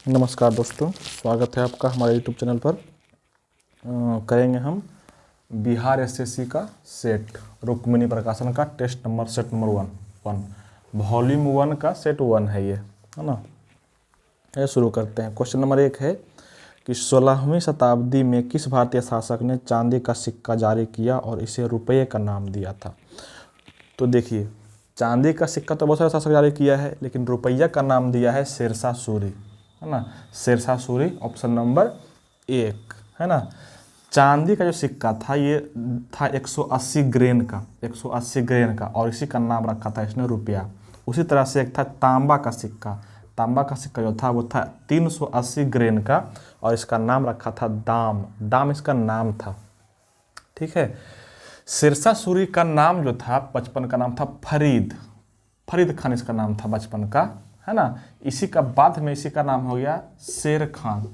नमस्कार दोस्तों, स्वागत है आपका हमारे यूट्यूब चैनल पर। करेंगे हम बिहार एसएससी का सेट रुक्मिणी प्रकाशन का test number set number one volume 1 का सेट 1 है ये, है ना। ये शुरू करते हैं। क्वेश्चन नंबर 1 है कि 16वीं शताब्दी में किस भारतीय शासक ने चांदी का सिक्का जारी किया और इसे रुपये का नाम दिया था। तो देखिए, चांदी का सिक्का तो बहुत सारे शासक जारी किया है, लेकिन रुपया का नाम दिया है शेरशाह सूरी, है ना। शेरशाह सूरी ऑप्शन नंबर 1, है ना। चांदी का जो सिक्का था ये था 180 ग्रेन का, 180 ग्रेन का, और इसी का नाम रखा था इसने रुपया। उसी तरह से एक था तांबा का सिक्का। तांबा का सिक्का जो था वो था 380 ग्रेन का, और इसका नाम रखा था दाम। दाम इसका नाम था, ठीक है। शेरशाह सूरी का नाम जो था बचपन का नाम था फरीद। फरीद खान इसका नाम था बचपन का, है ना। इसी का बाद में इसी का नाम हो गया शेर खान।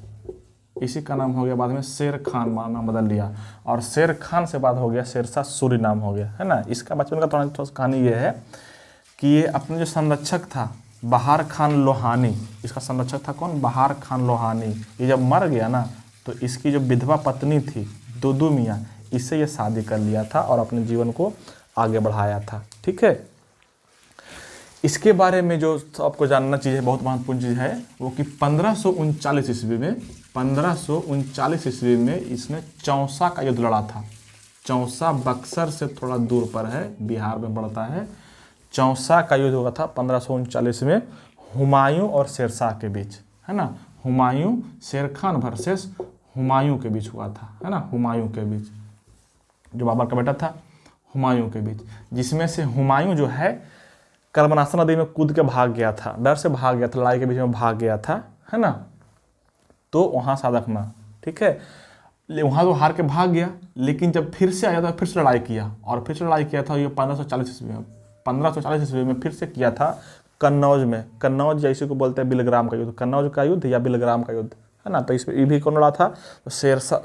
इसी का नाम हो गया बाद में शेर खान, नाम बदल लिया, और शेर खान से बाद हो गया शेरशाह सूरी नाम हो गया, है ना। इसका बचपन का थोड़ा कहानी ये है कि ये अपने जो संरक्षक था बहार खान लोहानी, इसका संरक्षक था कौन? बहार खान लोहानी। ये जब मर गया ना, तो इसकी जो विधवा पत्नी थी दुदू मियाँ, इससे ये शादी कर लिया था और अपने जीवन को आगे बढ़ाया था, ठीक है। इसके बारे में जो आपको जानना चीज़ है, बहुत महत्वपूर्ण चीज़ है, वो कि 1539 ईस्वी में 1539 ईस्वी में इसने चौसा का युद्ध लड़ा था। चौसा बक्सर से थोड़ा दूर पर है, बिहार में पड़ता है। चौसा का युद्ध हुआ था 1539 में हुमायूं और शेरशाह के बीच, है ना। हुमायूं, शेर खान वर्सेस हुमायूं के बीच हुआ था, है ना। हुमायूं के बीच, जो बाबर का बेटा था, हुमायूं के बीच, जिसमें से हुमायूं जो है कर्मनाशा नदी में कूद के भाग गया था, डर से भाग गया था, लड़ाई के बीच में भाग गया था, है ना। तो वहाँ साथ रखना, ठीक है। वहाँ तो हार के भाग गया, लेकिन जब फिर से आया था फिर से लड़ाई किया, और फिर से लड़ाई किया था ये 1540 ईस्वी में। 1540 ईस्वी में फिर से किया था कन्नौज में। कन्नौज जैसे को बोलते हैं बिलग्राम का युद्ध, कन्नौज का युद्ध या बिलग्राम का युद्ध, है ना। तो इसमें ये भी कौन लड़ा था? तो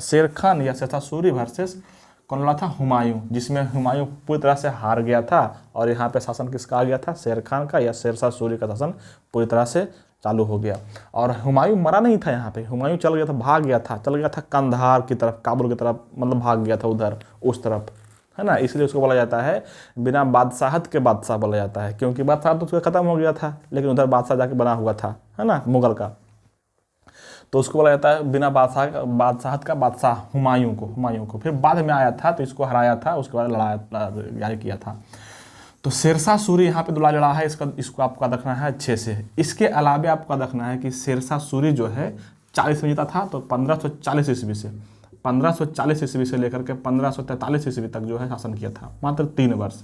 शेर खान या शेरशाह सूरी वर्सेस कौन लड़ा था? हुमायूं, जिसमें हुमायूं पूरी तरह से हार गया था, और यहाँ पे शासन किसका आ गया था? शेर खान का या शेरशाह सूरी का शासन पूरी तरह से चालू हो गया। और हुमायूं मरा नहीं था यहाँ पे, हुमायूं चल गया था, भाग गया था, चल गया था कंधार की तरफ, काबुल की तरफ, मतलब भाग गया था उधर, उस तरफ, है ना। इसलिए उसको बोला जाता है बिना बादशाहत के बादशाह बोला जाता है, क्योंकि बादशाह तो उसका खत्म हो गया था, लेकिन उधर बादशाह जाके बना हुआ था, है ना, मुगल का। तो उसको बोला जाता है बिना बादशाहत का बादशाह हुमायूं को। फिर बाद में आया था तो इसको हराया था, उसके बाद लड़ाई किया था। तो शेरशाह सूरी यहाँ पे लड़ा है, इसको आपको याद रखना है अच्छे से। इसके अलावा आपको याद रखना है कि शेरशाह सूरी जो है 40 में जीता था, तो 1540 ईस्वी से 1540 ईस्वी से लेकर के 1543 ईस्वी तक जो है शासन किया था, मात्र 3 वर्ष,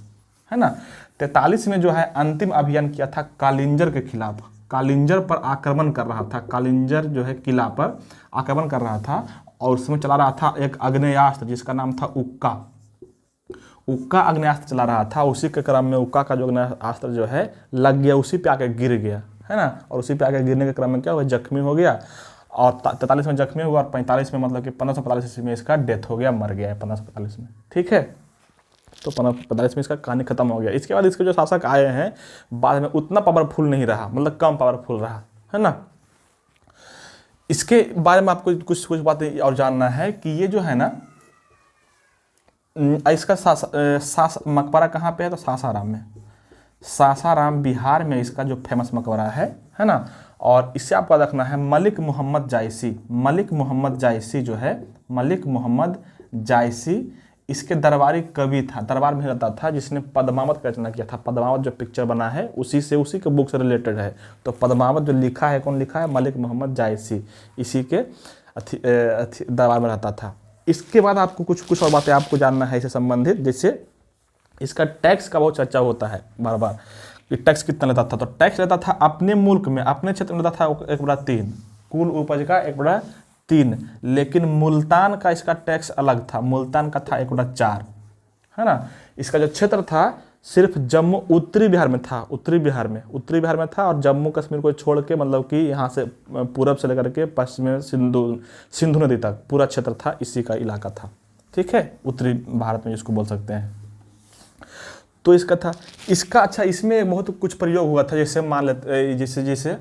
है ना। 43 में जो है अंतिम अभियान किया था कालिंजर के खिलाफ। कालिंजर पर आक्रमण कर रहा था, कालिंजर जो है किला पर आक्रमण कर रहा था, और उसमें चला रहा था एक आग्नेयास्त्र जिसका नाम था उक्का। उक्का आग्नेयास्त्र चला रहा था। उसी के क्रम में उक्का का जो आग्नेयास्त्र जो है लग गया, उसी पे आके गिर गया, है ना। और उसी पे आके गिरने के क्रम में क्या हुआ? जख्मी हो गया, और 43 में जख्मी हुआ, और 45 में मतलब कि 1545 ईस्वी में इसका डेथ हो गया, मर गया है 1545 में, ठीक है। तो 1545 में इसका कहानी खत्म हो गया। इसके बाद इसके जो शासक आए हैं बाद में उतना पावरफुल नहीं रहा, मतलब कम पावरफुल रहा, है ना। इसके बारे में आपको कुछ कुछ बातें और जानना है कि ये जो है ना, इसका मकबरा कहाँ पे है? तो सासाराम में। सासाराम बिहार में इसका जो फेमस मकबरा है ना। और इससे आपको रखना है मलिक मोहम्मद जायसी। मलिक मोहम्मद जायसी जो है, मलिक मोहम्मद जायसी इसके दरबारी कवि था, दरबार में रहता था, जिसने पद्मावत का रचना किया था। पद्मावत जो पिक्चर बना है उसी के बुक से रिलेटेड है। तो पद्मावत जो लिखा है, कौन लिखा है? मलिक मोहम्मद जायसी, इसी के दरबार में रहता था। इसके बाद आपको कुछ और बातें आपको जानना है इससे संबंधित, जैसे इसका टैक्स का बहुत चर्चा होता है बार बार कि टैक्स कितना लेता था। तो टैक्स लेता था अपने मुल्क में, अपने क्षेत्र में लेता था 1/3, कुल उपज का 1/3, लेकिन मुल्तान का इसका टैक्स अलग था, मुल्तान का था 1/4, है ना। इसका जो क्षेत्र था सिर्फ जम्मू उत्तरी बिहार में था, उत्तरी बिहार में था, और जम्मू कश्मीर को छोड़ के, मतलब कि यहाँ से पूरब से लेकर के पश्चिम में सिंधु नदी तक पूरा क्षेत्र था, इसी का इलाका था, ठीक है, उत्तरी भारत में जिसको बोल सकते हैं। तो इसका था, इसका अच्छा, इसमें बहुत कुछ प्रयोग हुआ था, जैसे मान लेते जैसे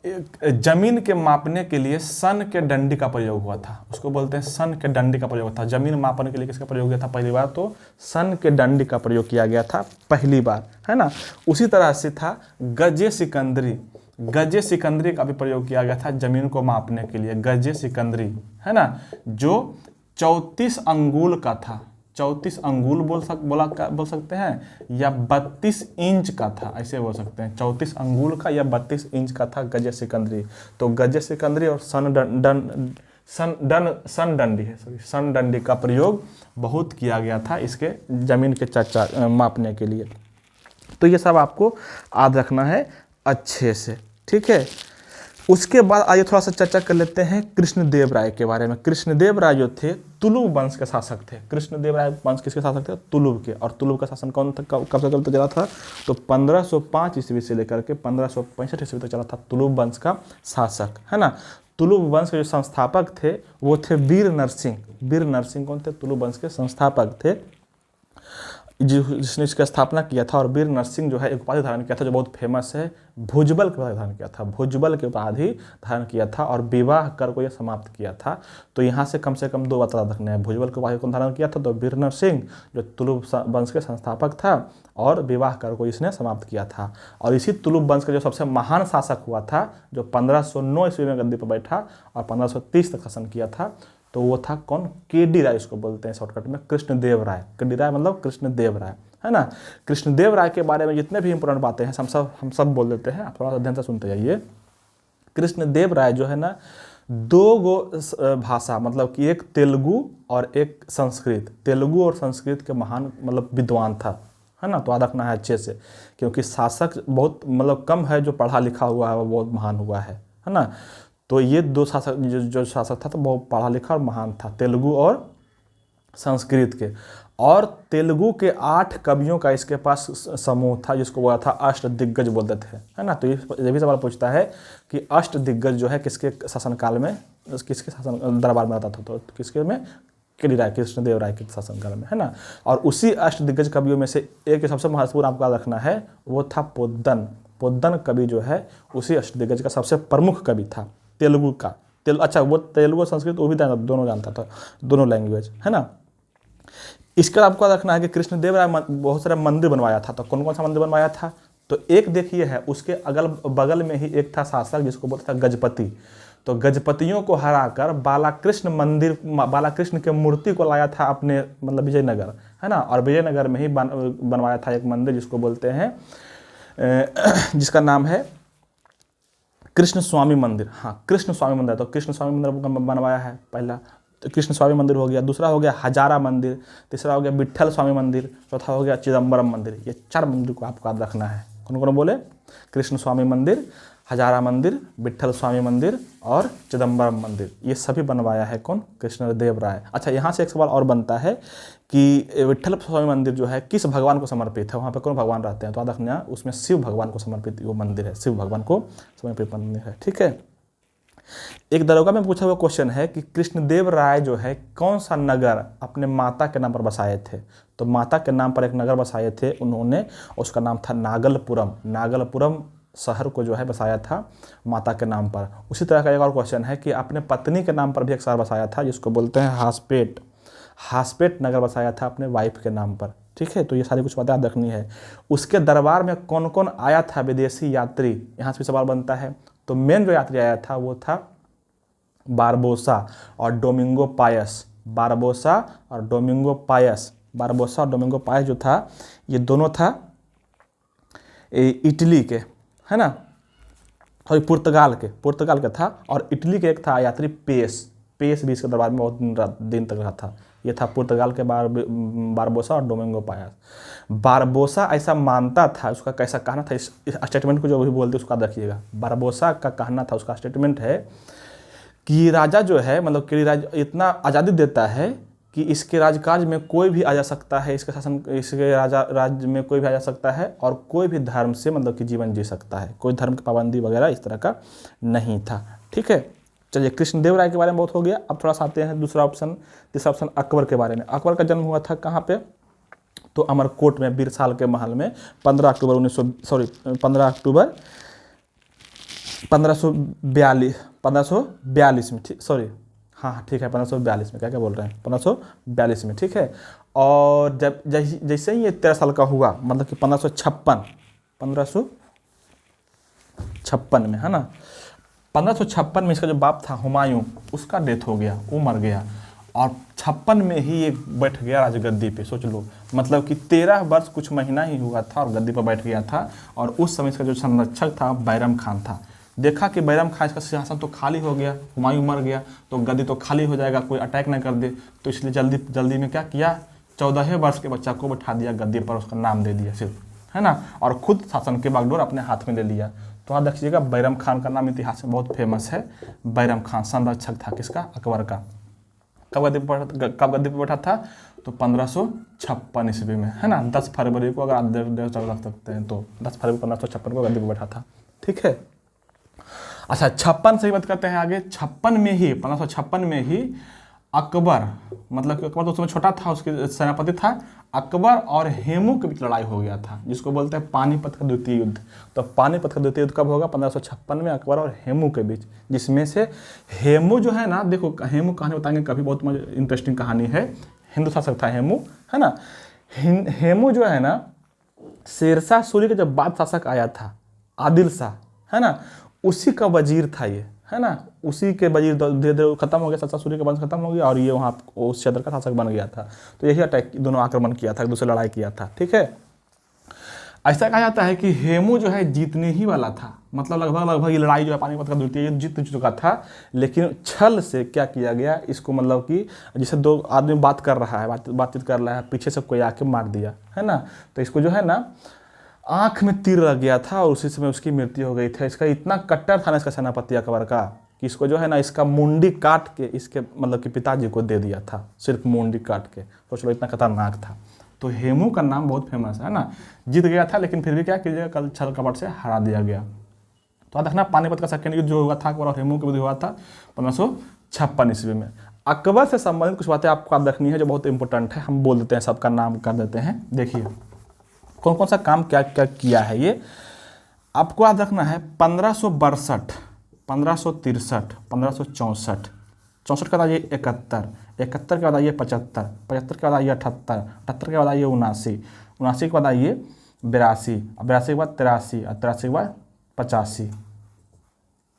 जमीन के मापने के लिए सन के डंडी का प्रयोग हुआ था, उसको बोलते हैं सन के डंडी का प्रयोग था। जमीन मापने के लिए किसका प्रयोग किया था पहली बार? तो सन के डंडी का प्रयोग किया गया था पहली बार, है ना। उसी तरह से था गजे सिकंदरी, गजे सिकंदरी का भी प्रयोग किया गया था जमीन को मापने के लिए, गजे सिकंदरी, है ना, जो 34 अंगुल का था। 34 अंगुल बोल सकते हैं या 32 इंच का था, ऐसे बोल सकते हैं। 34 अंगुल का या 32 इंच का था गजे सिकंदरी। तो गजे सिकंदरी और सन डंडी का प्रयोग बहुत किया गया था इसके जमीन के मापने के लिए। तो ये सब आपको याद रखना है अच्छे से, ठीक है। उसके बाद आइए थोड़ा सा चर्चा कर लेते हैं कृष्णदेव राय के बारे में। कृष्णदेव राय जो थे तुलुब वंश के शासक थे। कृष्णदेव राय वंश किसके शासक थे? तुलुब के। और तुलुब का शासन कब से चलता चला था? तो 1505 ईस्वी से लेकर के 1565 ईस्वी तक चला था तुलुब वंश का शासक, है ना। तुलुब वंश के जो संस्थापक थे वो थे वीर नरसिंह। वीर नरसिंह कौन थे? तुलुब वंश के संस्थापक थे जिसने इसका स्थापना किया था। और वीर नरसिंह जो है एक उपाधि धारण किया था जो बहुत फेमस है, भुजबल की उपाधि धारण किया था। भुजबल की उपाधि धारण किया था और विवाह कर को यह समाप्त किया था। तो यहाँ से कम 2 बात याद रखने हैं। भुजबल की उपाधि कौन धारण किया था? तो वीर नरसिंह जो तुलुब वंश के संस्थापक था, और विवाह कर को इसने समाप्त किया था। और इसी तुलुब वंश का जो सबसे महान शासक हुआ था, जो 1509 ईस्वी में गद्दी पर बैठा और 1530 तक शासन किया था, तो वो था कौन? केडी राय, उसको बोलते हैं शॉर्टकट में कृष्णदेव राय। केडी राय मतलब कृष्णदेव राय, है ना। कृष्णदेव राय के बारे में जितने भी इंपॉर्टेंट बातें हैं हम सब बोल देते हैं, आप थोड़ा सा ध्यान से सुनते जाइए। कृष्णदेव राय जो है ना 2 भाषा, मतलब कि एक तेलुगु और एक संस्कृत, तेलुगु और संस्कृत के महान मतलब विद्वान था, है ना। तो याद रखना है अच्छे से, क्योंकि शासक बहुत मतलब कम है जो पढ़ा लिखा हुआ है, वो बहुत महान हुआ है ना। तो ये 2 शासक जो शासक था तो बहुत पढ़ा लिखा और महान था, तेलुगु और संस्कृत के। और तेलुगु के 8 कवियों का इसके पास समूह था जिसको बोला था अष्टदिग्गज बोलते थे, है ना। तो ये भी सवाल पूछता है कि अष्टदिग्गज जो है किसके शासनकाल में, किसके शासन दरबार में आता था? तो किसके में? केडी राय, कृष्णदेव राय के शासनकाल में, है ना। और उसी अष्टदिग्गज कवियों में से एक सबसे महत्वपूर्ण आपको याद रखना है, वो था पोद्दन। पोद्दन कवि जो है उसी अष्टदिग्गज का सबसे प्रमुख कवि था तेलुगु का। अच्छा, वो तेलुगु संस्कृत वो भी दोनों जानता था, दोनों लैंग्वेज, है ना। इसका आपको रखना है कि कृष्णदेव राय बहुत सारे मंदिर बनवाया था। तो कौन कौन सा मंदिर बनवाया था? तो एक देखिए है, उसके अगल बगल में ही एक था शासक जिसको बोलता था गजपति। तो गजपतियों को हराकर बालाकृष्ण के मूर्ति को लाया था अपने मतलब विजयनगर, है ना। और विजयनगर में ही बनवाया था एक मंदिर जिसको बोलते हैं जिसका नाम है कृष्ण स्वामी मंदिर। हाँ, कृष्ण स्वामी मंदिर। तो कृष्ण स्वामी मंदिर बनवाया है पहला, तो कृष्ण स्वामी मंदिर हो गया। दूसरा हो गया हजारा मंदिर। तीसरा हो गया विट्ठल स्वामी मंदिर। चौथा हो गया चिदम्बरम मंदिर। ये 4 मंदिर को आपको याद रखना है। कौन कौन बोले? कृष्ण स्वामी मंदिर, हजारा मंदिर, विट्ठल स्वामी मंदिर और चिदम्बरम मंदिर। ये सभी बनवाया है कौन? कृष्णदेव राय। अच्छा, यहाँ से एक सवाल और बनता है कि विट्ठल स्वामी मंदिर जो है किस भगवान को समर्पित है? वहाँ पे कौन भगवान रहते हैं? तो याद रखना, उसमें शिव भगवान को समर्पित वो मंदिर है, शिव भगवान को समर्पित मंदिर है, ठीक है। एक दरोगा में पूछा हुआ क्वेश्चन है कि कृष्णदेव राय जो है कौन सा नगर अपने माता के नाम पर बसाए थे? तो माता के नाम पर एक नगर बसाए थे उन्होंने, उसका नाम था नागलपुरम। नागलपुरम शहर को जो है बसाया था माता के नाम पर। उसी तरह का एक और क्वेश्चन है कि अपने पत्नी के नाम पर भी एक शहर बसाया था जिसको बोलते हैं हासपेट। हासपेट नगर बसाया था अपने वाइफ के नाम पर, ठीक है। तो ये सारी कुछ बातें याद रखनी है। उसके दरबार में कौन कौन आया था विदेशी यात्री? यहाँ से भी सवाल बनता है। तो मेन जो यात्री आया था वो था बारबोसा और डोमिंगो पायस। बारबोसा और डोमिंगो पायस। बारबोसा और डोमिंगो पायस जो था, ये दोनों था इटली के, है ना, सॉरी पुर्तगाल के था। और इटली के एक था यात्री पेस भी इसके दरबार में बहुत दिन तक रहा था। ये था पुर्तगाल के बारबोसा और डोमिंगो पायस। बारबोसा ऐसा मानता था, उसका कैसा कहना था, इस स्टेटमेंट को जो भी बोलते उसका रखिएगा। बारबोसा का कहना था, उसका स्टेटमेंट है कि राजा जो है मतलब केडी राज इतना आज़ादी देता है कि इसके राजकाज में कोई भी आ जा सकता है, इसके राज्य में कोई भी आ जा सकता है और कोई भी धर्म से मतलब कि जीवन जी सकता है। कोई धर्म की पाबंदी वगैरह इस तरह का नहीं था, ठीक है। चलिए, कृष्णदेव राय के बारे में बहुत हो गया। अब थोड़ा सा आते हैं तीसरा ऑप्शन अकबर के बारे में। अकबर का जन्म हुआ था कहाँ पे? तो अमरकोट में, बीरसाल के महल में 15 अक्टूबर 1542 1542 में, ठीक, सॉरी, हाँ ठीक है, 1542 में, क्या क्या बोल रहे हैं, 1542 में, ठीक है। और जब जैसे ही ये 13 साल का हुआ, मतलब कि 1556 में, है ना, 1556 में इसका जो बाप था हुमायूं, उसका डेथ हो गया, वो मर गया, और 56 में ही ये बैठ गया राजगद्दी पे। सोच लो, मतलब कि 13 वर्ष कुछ महीना ही हुआ था और गद्दी पर बैठ गया था। और उस समय इसका जो संरक्षक था बैरम खान था। देखा कि बैरम खान इसका सिंहासन तो खाली हो गया, हुमायूं मर गया तो गद्दी तो खाली हो जाएगा, कोई अटैक न कर दे, तो इसलिए जल्दी में क्या किया, 14 वर्ष के बच्चा को बैठा दिया गद्दी पर, उसका नाम दे दिया सिर्फ, है ना, और खुद शासन के बागडोर अपने हाथ में ले लिया। तो वहाँ देखिएगा, बैरम खान का नाम इतिहास में बहुत फेमस है। बैरम खान संरक्षक था किसका, अकबर का। कब गद्दी पर बैठा था, तो 1556 ईस्वी में, है ना, 10 फरवरी को, अगर आप डेट रख सकते हैं तो 10 फरवरी 1556 को गद्दी पर बैठा था, ठीक है। अच्छा, 56 से ही बात करते हैं आगे। 1556 में ही अकबर, मतलब कि अकबर तो उस समय छोटा था, उसके सेनापति था अकबर, और हेमू के बीच लड़ाई हो गया था, जिसको बोलते हैं पानीपत का द्वितीय युद्ध। तो पानीपत का द्वितीय युद्ध कब होगा, 1556 में, अकबर और हेमू के बीच, जिसमें से हेमू जो है ना, देखो हेमू कहानी बताएंगे कभी, बहुत इंटरेस्टिंग कहानी है। हिंदू शासक था हेमू, है ना। हेमू जो है ना, शेरशाह सूरी का जब बाद शासक आया था आदिल शाह, है ना, उसी का वजीर था ये, है ना, उसी के वजीर धीरे धीरे खत्म हो गया, शेरशाह सूरी का वंश खत्म हो गया, और ये वहाँ उस क्षेत्र का शासक बन गया था। तो यही अटैक, दोनों आक्रमण किया था, एक दूसरे लड़ाई किया था, ठीक है। ऐसा कहा जाता है कि हेमू जो है जीतने ही वाला था, मतलब लगभग ये लड़ाई जो है पानीपत का द्वितीय युद्ध जीत चुका था, लेकिन छल से क्या किया गया इसको, मतलब कि जैसे दो आदमी बात कर रहा है, बातचीत कर रहा है, पीछे से कोई आके मार दिया, है ना, तो इसको जो है ना आँख में तीर लग गया था और उसी समय उसकी मृत्यु हो गई थी। इसका इतना कट्टर था ना इसका सेनापति अकबर का, कि इसको जो है ना, इसका मुंडी काट के इसके मतलब कि पिताजी को दे दिया था, सिर्फ मुंडी काट के। तो चलो, इतना खतरनाक था। तो हेमू का नाम बहुत फेमस है ना, जीत गया था, लेकिन फिर भी क्या कीजिएगा, कल छल कपट से हरा दिया गया। तो आप देखना, पानीपत का सेकेंड युद्ध जो हुआ था अकबर और हेमू के बीच हुआ था 1556 ईस्वी में। अकबर से संबंधित कुछ बातें आपको याद रखनी है जो बहुत इंपॉर्टेंट है, हम बोल देते हैं, सबका नाम कर देते हैं। देखिए कौन कौन सा काम क्या क्या किया है, ये आपको याद रखना है। 1562, 1563, 1564, 64 के बाद आइए 71, 71 के बाद आइए 75, 75 के बाद आइए 78, 78 के बाद आइए 79, 79 के बाद आइए 82, 82 के बाद 83, 83 के बाद 85।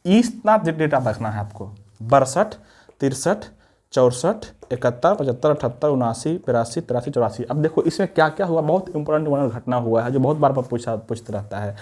इतना डेटा रखना है आपको, 62, 63, 64, 71, 75, 78, 79, 82, 83, 84। अब देखो इसमें क्या क्या हुआ, बहुत इंपॉर्टेंट घटना हुआ है जो बहुत बार पूछते रहता है।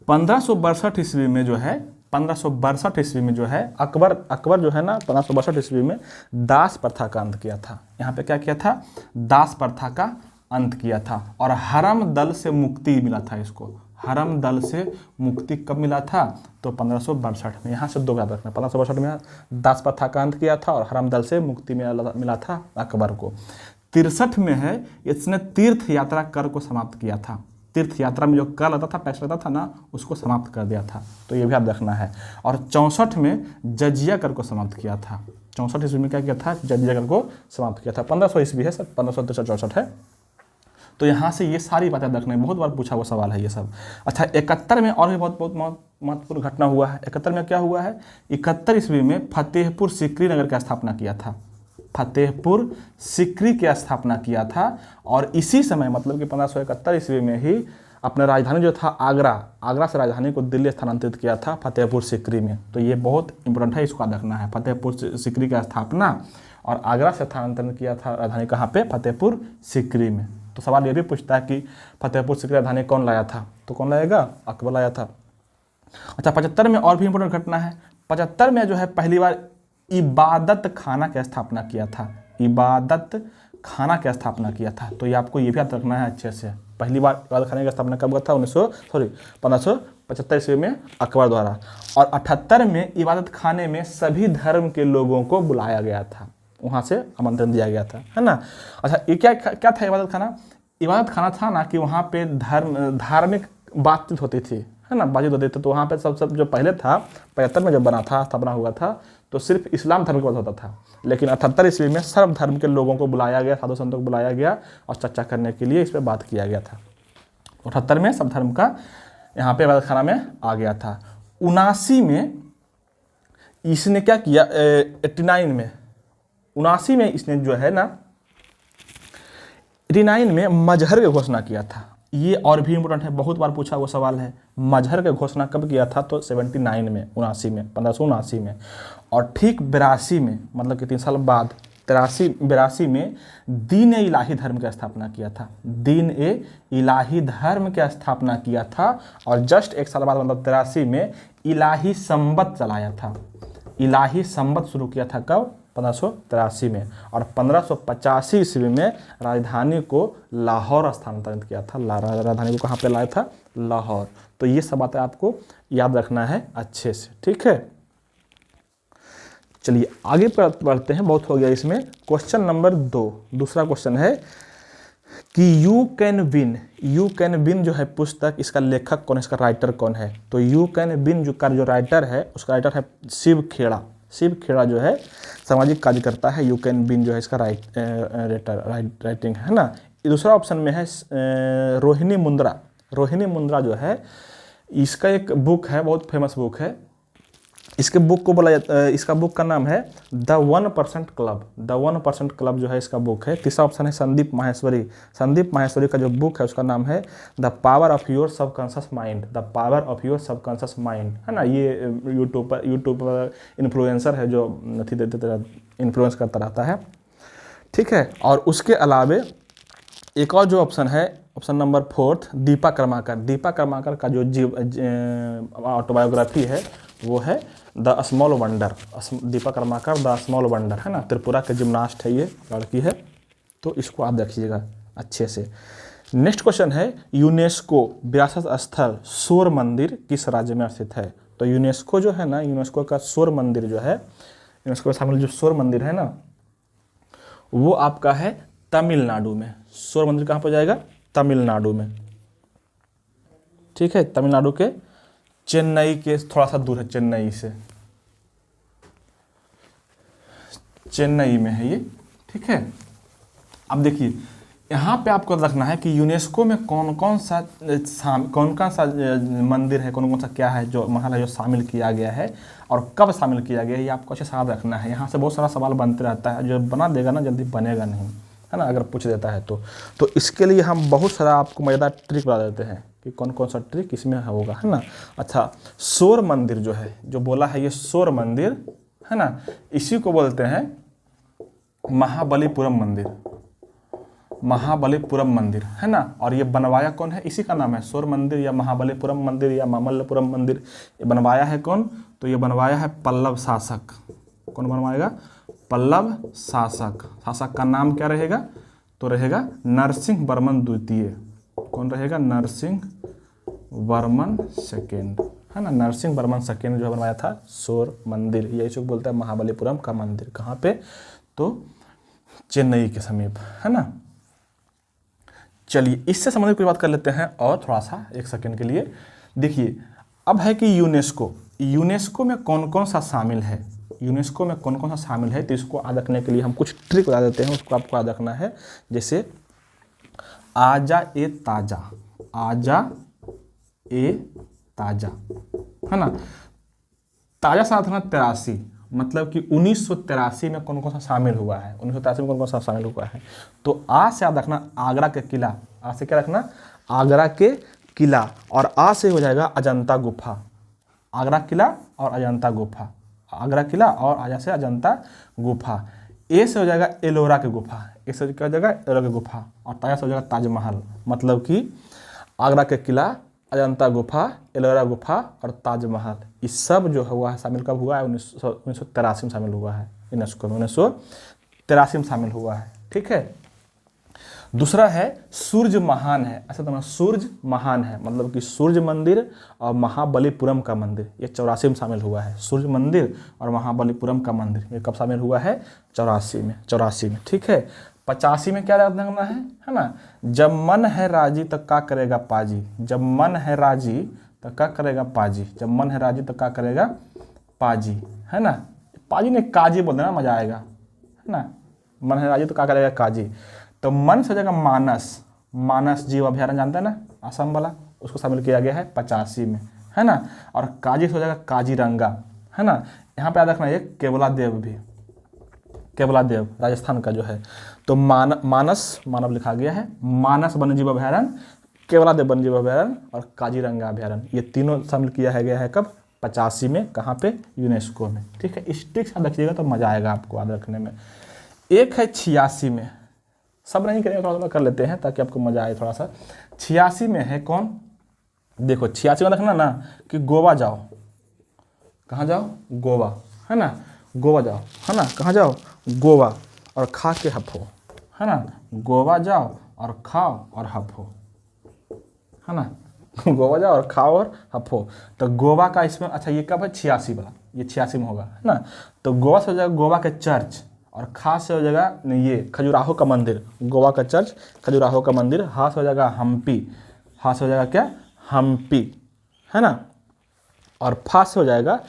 1562 ईस्वी में जो है, 1562 ईस्वी में जो है अकबर जो है ना, 1562 ईस्वी में दास प्रथा का अंत किया था। यहाँ पे क्या किया था, दास प्रथा का अंत किया था, और हरम दल से मुक्ति मिला था इसको। हरम दल से मुक्ति कब मिला था, तो 1562 में। यहाँ से दो याद रखना, 1562 में दास प्रथा का अंत किया था और हरम दल से मुक्ति मिला था अकबर को। 63 में है इसने तीर्थ यात्रा कर को समाप्त किया था। तीर्थ यात्रा में जो कर लगता था, पैसा लगता था ना, उसको समाप्त कर दिया था, तो ये भी याद रखना है। और 64 में जजिया कर को समाप्त किया था। 64 ईस्वी में क्या किया था, जजिया कर को समाप्त किया था। 1500 ईस्वी है सर, 1563-64 है। तो यहाँ से ये सारी बातें रखना है, बहुत बार पूछा हुआ सवाल है ये सब। अच्छा, 71 में और भी बहुत महत्वपूर्ण घटना हुआ है। 71 में क्या हुआ है, 71 ईस्वी में फतेहपुर सीकरी नगर की स्थापना किया था। फतेहपुर सीकरी की स्थापना किया था, और इसी समय मतलब कि 1571 ईस्वी में ही अपना राजधानी जो था आगरा से राजधानी को दिल्ली स्थानांतरित किया था फतेहपुर सीकरी में। तो ये बहुत इंपॉर्टेंट है, इसको याद रखना है। फतेहपुर सीकरी की स्थापना और आगरा से स्थानांतरण किया था राजधानी कहाँ पे, फतेहपुर सीकरी में। तो सवाल ये भी पूछता है कि फतेहपुर सीकरी राजधानी कौन लाया था, तो कौन लाएगा, अकबर लाया था। अच्छा, 75 में और भी इंपॉर्टेंट घटना है। 75 में जो है पहली बार इबादत खाना की स्थापना किया था। इबादत खाना की स्थापना किया था, तो ये आपको ये भी याद रखना है अच्छे से। पहली बार इबादत खाने की स्थापना कब हुआ था, 1575 ईस्वी में अकबर द्वारा। और 78 में इबादत खाने में सभी धर्म के लोगों को बुलाया गया था, वहाँ से आमंत्रण दिया गया था, है ना। अच्छा, ये क्या था इबादत खाना? इबादत खाना था ना कि वहाँ पे धार्मिक बातचीत होती थी, है ना, बातचीत होती थी। तो वहाँ पे सब जो पहले था, 75 में जब बना था, स्थापना हुआ था, तो सिर्फ इस्लाम धर्म की बात होता था। लेकिन 78 ईस्वी में सर्व धर्म के लोगों को बुलाया गया, साधु संतों को बुलाया गया और चर्चा करने के लिए इस पर बात किया गया था। 78 में सब धर्म का यहाँ पे इबादत खाना में आ गया था। 79 में इसने क्या किया, 89 में, 79 में इसने जो है ना 89 में मजहर की घोषणा किया था। ये और भी इम्पोर्टेंट है, बहुत बार पूछा हुआ सवाल है। मजहर की घोषणा कब किया था? तो 79 में, 79 में, 1579 में। और ठीक 82 में, मतलब कि 3 साल बाद 82 में दीन ए इलाही धर्म की स्थापना किया था। दीन ए इलाही धर्म की स्थापना किया था। और जस्ट 1 साल बाद मतलब 83 में इलाही संवत चलाया था। इलाही संवत शुरू किया था कब? 1583 में। और 1585 ईस्वी में राजधानी को लाहौर स्थानांतरित किया था। राजधानी को कहाँ पे लाया था? लाहौर। तो ये सब बातें आपको याद रखना है अच्छे से, ठीक है। चलिए आगे बढ़ते हैं, बहुत हो गया इसमें। क्वेश्चन नंबर 2, दूसरा क्वेश्चन है कि यू कैन विन जो है पुस्तक, इसका लेखक कौन है, इसका राइटर कौन है? तो यू कैन विन जो राइटर है, उसका राइटर है शिव खेड़ा। शिव खेड़ा जो है सामाजिक कार्य करता है। यू कैन विन जो है इसका राइटिंग है ना। दूसरा ऑप्शन में है रोहिणी मुंद्रा। रोहिणी मुंद्रा जो है, इसका एक बुक है, बहुत फेमस बुक है। इसके बुक को बोला जाता है, इसका बुक का नाम है द 1% क्लब। द 1% क्लब जो है इसका बुक है। तीसरा ऑप्शन है संदीप माहेश्वरी। संदीप माहेश्वरी का जो बुक है उसका नाम है the power of your subconscious mind. The power of your subconscious mind, है ना। ये यूट्यूब पर इन्फ्लुएंसर है जो इन्फ्लुएंस करता रहता है, ठीक है। और उसके अलावे एक और जो ऑप्शन है, ऑप्शन नंबर 4, दीपा कर्माकर। दीपा कर्माकर का जो ऑटोबायोग्राफी है वो है the small wonder. Deepa Karmakar the small wonder, है ना। त्रिपुरा के जिम्नास्ट है, ये लड़की है। तो इसको आप देखिएगा अच्छे से। नेक्स्ट क्वेश्चन है यूनेस्को विरासत स्थल शोर मंदिर किस राज्य में स्थित है? तो यूनेस्को जो है ना, यूनेस्को का शोर मंदिर जो है, यूनेस्को में शामिल जो शोर मंदिर है ना, वो आपका है तमिलनाडु में। शोर मंदिर कहाँ पर जाएगा? तमिलनाडु में, ठीक है। तमिलनाडु के चेन्नई के थोड़ा सा दूर है, चेन्नई से, चेन्नई में है ये, ठीक है। अब देखिए यहाँ पे आपको रखना है कि यूनेस्को में कौन कौन सा मंदिर है, कौन कौन सा क्या है जो महल है जो शामिल किया गया है और कब शामिल किया गया है, ये आपको अच्छे से याद रखना है। यहाँ से बहुत सारा सवाल बनते रहता है, जो बना देगा ना जल्दी बनेगा नहीं, है ना, अगर पूछ देता है तो इसके लिए हम बहुत सारा आपको मज़ेदार ट्रिक बता देते हैं कि कौन कौन सा ट्रिक इसमें होगा, है ना। अच्छा, शोर मंदिर जो है, जो बोला है ये शोर मंदिर, है ना, इसी को बोलते हैं महाबलीपुरम मंदिर। महाबलीपुरम मंदिर, है ना। और ये बनवाया कौन है? इसी का नाम है शोर मंदिर या महाबलीपुरम मंदिर या मामल्लपुरम मंदिर। ये बनवाया है कौन? तो ये बनवाया है पल्लव शासक। कौन बनवाएगा? पल्लव शासक। शासक का नाम क्या रहेगा? तो रहेगा नरसिंह वर्मन द्वितीय। कौन रहेगा? नरसिंह वर्मन सेकेंड, है ना। नरसिंह वर्मन सेकेंड जो बनवाया था शोर मंदिर, यही इसको बोलते हैं महाबलीपुरम का मंदिर। कहाँ पे? तो चेन्नई के समीप, है ना। चलिए इससे संबंधित कोई बात कर लेते हैं और थोड़ा सा 1 सेकेंड के लिए। देखिए अब है कि यूनेस्को में कौन कौन सा शामिल है, यूनेस्को में कौन कौन सा शामिल है। तो इसको याद रखने के लिए हम कुछ ट्रिक बता देते हैं, उसको आपको याद रखना है। जैसे आजा ए ताजा, आजा ए ताजा, है ना। ताजा साथ ना 83, मतलब कि 1983 में कौन कौन सा शामिल हुआ है, 1983 में कौन कौन सा शामिल हुआ है। तो आ से याद रखना आगरा के किला, आ से क्या रखना? आगरा के किला। और आ से हो जाएगा अजंता गुफा। आगरा किला और अजंता गुफा, आगरा किला और आजा से अजंता गुफा। ए से हो जाएगा एलोरा की गुफा, ए से क्या हो जाएगा? एलोरा की गुफा। और ताजा से हो जाएगा ताजमहल, मतलब कि आगरा के किला, अजंता गुफा, एलोरा गुफा और ताजमहल। ये सब जो हुआ है शामिल कब हुआ है? 1983 में शामिल हुआ है यूनेस्को में, 1983 में शामिल हुआ है, ठीक है। दूसरा है सूर्य महान है, ऐसा तो सूर्य महान है, मतलब कि सूर्य मंदिर और महाबलीपुरम का मंदिर, ये 84 में शामिल हुआ है। सूर्य मंदिर और महाबलीपुरम का मंदिर ये कब शामिल हुआ है? 84 में, ठीक है। 85 में क्या याद रखना है ना। जब मन है राजी तो क्या करेगा पाजी, जब मन है राजी तो क्या करेगा पाजी, जब मन है राजी तो क्या करेगा पाजी, है ना। पाजी ने काजी बोल देना, मजा आएगा, है ना। मन है राजी तो क्या करेगा काजी। तो मन से जगह मानस, मानस जीव अभ्यारण्य जानते हैं ना, असम वाला, उसको शामिल किया गया है 85 में, है ना। और काजी से हो जाएगा काजीरंगा, है ना। यहाँ पे याद रखना ये केवलादेव भी, केवलादेव राजस्थान का जो है। तो मानस, मानव लिखा गया है, मानस वन्यजीव अभयारण्य, केवलादेव वन्यजीव अभयारण्य और काजीरंगा अभयारण्य, ये तीनों शामिल किया है गया है कब, 85 में, कहाँ पे, यूनेस्को में। ठीक है, स्टिक याद रखिएगा तो मजा आएगा आपको याद रखने में। एक है 86 में, सब नहीं करेंगे, थोड़ा थोड़ा कर लेते हैं ताकि आपको मजा आए थोड़ा सा। 86 में है कौन, देखो 86 में रखना ना कि गोवा जाओ, कहाँ जाओ, गोवा, है ना, गोवा जाओ, है ना, कहाँ जाओ, गोवा, और खा के हफो, है ना, गोवा जाओ और खाओ और हफो, है ना, गोवा जाओ और खाओ और हफो। तो गोवा का इसमें, अच्छा ये कब है, 86 वाला, ये 86 में होगा, है ना। तो गोवा से हो जाएगा गोवा के चर्च, और खा से हो जाएगा ये खजुराहो का मंदिर, गोवा का चर्च, खजुराहो का मंदिर। हा से हो जाएगा हम्पी, हा से हो जाएगा क्या, हम्पी, है ना। और फा से हो जाएगा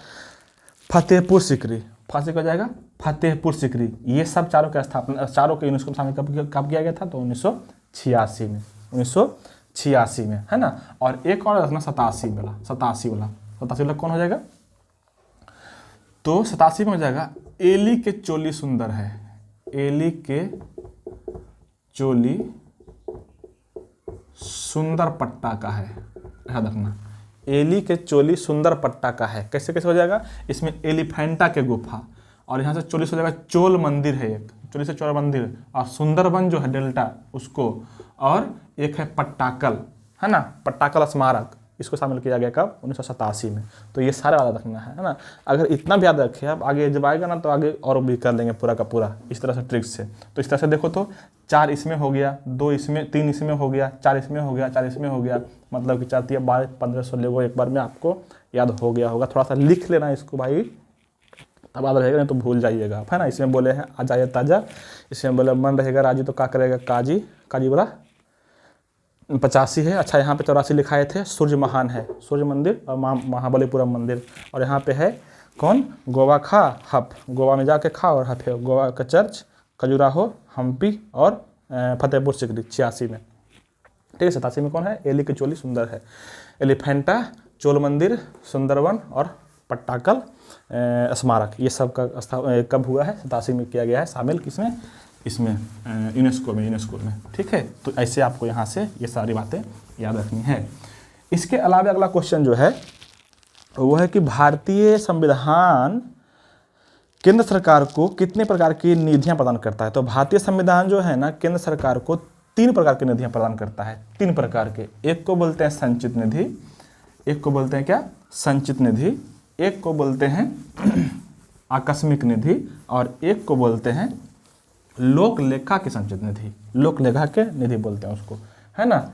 फतेहपुर सीकरी, फा से हो जाएगा फतेहपुर सीकरी। ये सब चारों का स्थापना, चारों के यूनेस्को में शामिल कब किया गया था, तो 1986 में, 1986 में, है ना। और एक और रखना 87 वाला, 87 वाला कौन हो जाएगा, तो 87 में हो जाएगा एली के चोली सुंदर है, एली के चोली सुंदर पट्टा का है, याद रखना, एली के चोली सुंदर पट्टा का है। कैसे कैसे हो जाएगा, इसमें एलिफेंटा के गुफा, और यहाँ से चोली से हो जाएगा चोल मंदिर है एक, चोली से चोल मंदिर, और सुंदरबन जो है डेल्टा उसको, और एक है पट्टाकल, है ना, पट्टाकल स्मारक, इसको शामिल किया गया कब, 1987 में। तो ये सारा याद रखना है ना। अगर इतना भी याद रखे आप, आगे जब आएगा ना तो आगे और भी कर लेंगे पूरा का पूरा इस तरह से ट्रिक्स से। तो इस तरह से देखो तो 4 इसमें हो गया, 2 इसमें, 3 इसमें हो गया, 4 इसमें हो गया, 4 इसमें हो गया, मतलब कि 4 12 1500 लोगों एक बार में आपको याद हो गया होगा। थोड़ा सा लिख लेना इसको भाई, अब याद रहेगा, नहीं तो भूल जाइएगा आप, है ना। इसमें बोले हैं आ जाए ताजा, इसमें बोले मन रहेगा राजी तो क्या करेगा काजी, काजी बोला 85 है। अच्छा यहाँ पे 84 लिखाए थे, सूर्य महान है, सूर्य मंदिर और महाबलीपुरम मंदिर। और यहाँ पे है कौन, गोवा खा हप, गोवा में जाके खा और हफ है, गोवा का चर्च, खजुराहो, हम्पी और फतेहपुर सीकरी 86 में। ठीक है, 87 में कौन है, एली की चोली सुंदर है, एलिफेंटा, चोल मंदिर, सुंदरवन और पट्टाकल स्मारक, ये सब का कब हुआ है, 87 में किया गया है शामिल, किसमें, इसमें यूनेस्को में। ठीक है, तो ऐसे आपको यहाँ से ये सारी बातें याद रखनी है। इसके अलावा अगला क्वेश्चन जो है वो है कि भारतीय संविधान केंद्र सरकार को कितने प्रकार की निधियां प्रदान करता है। तो भारतीय संविधान जो है ना, केंद्र सरकार को 3 प्रकार की निधियां प्रदान करता है, 3 प्रकार के। एक को बोलते हैं संचित निधि, एक को बोलते हैं क्या, संचित निधि, एक को बोलते हैं आकस्मिक निधि, और एक को बोलते हैं लोक लेखा की संचित निधि, लोक लेखा के निधि बोलते हैं उसको, है ना।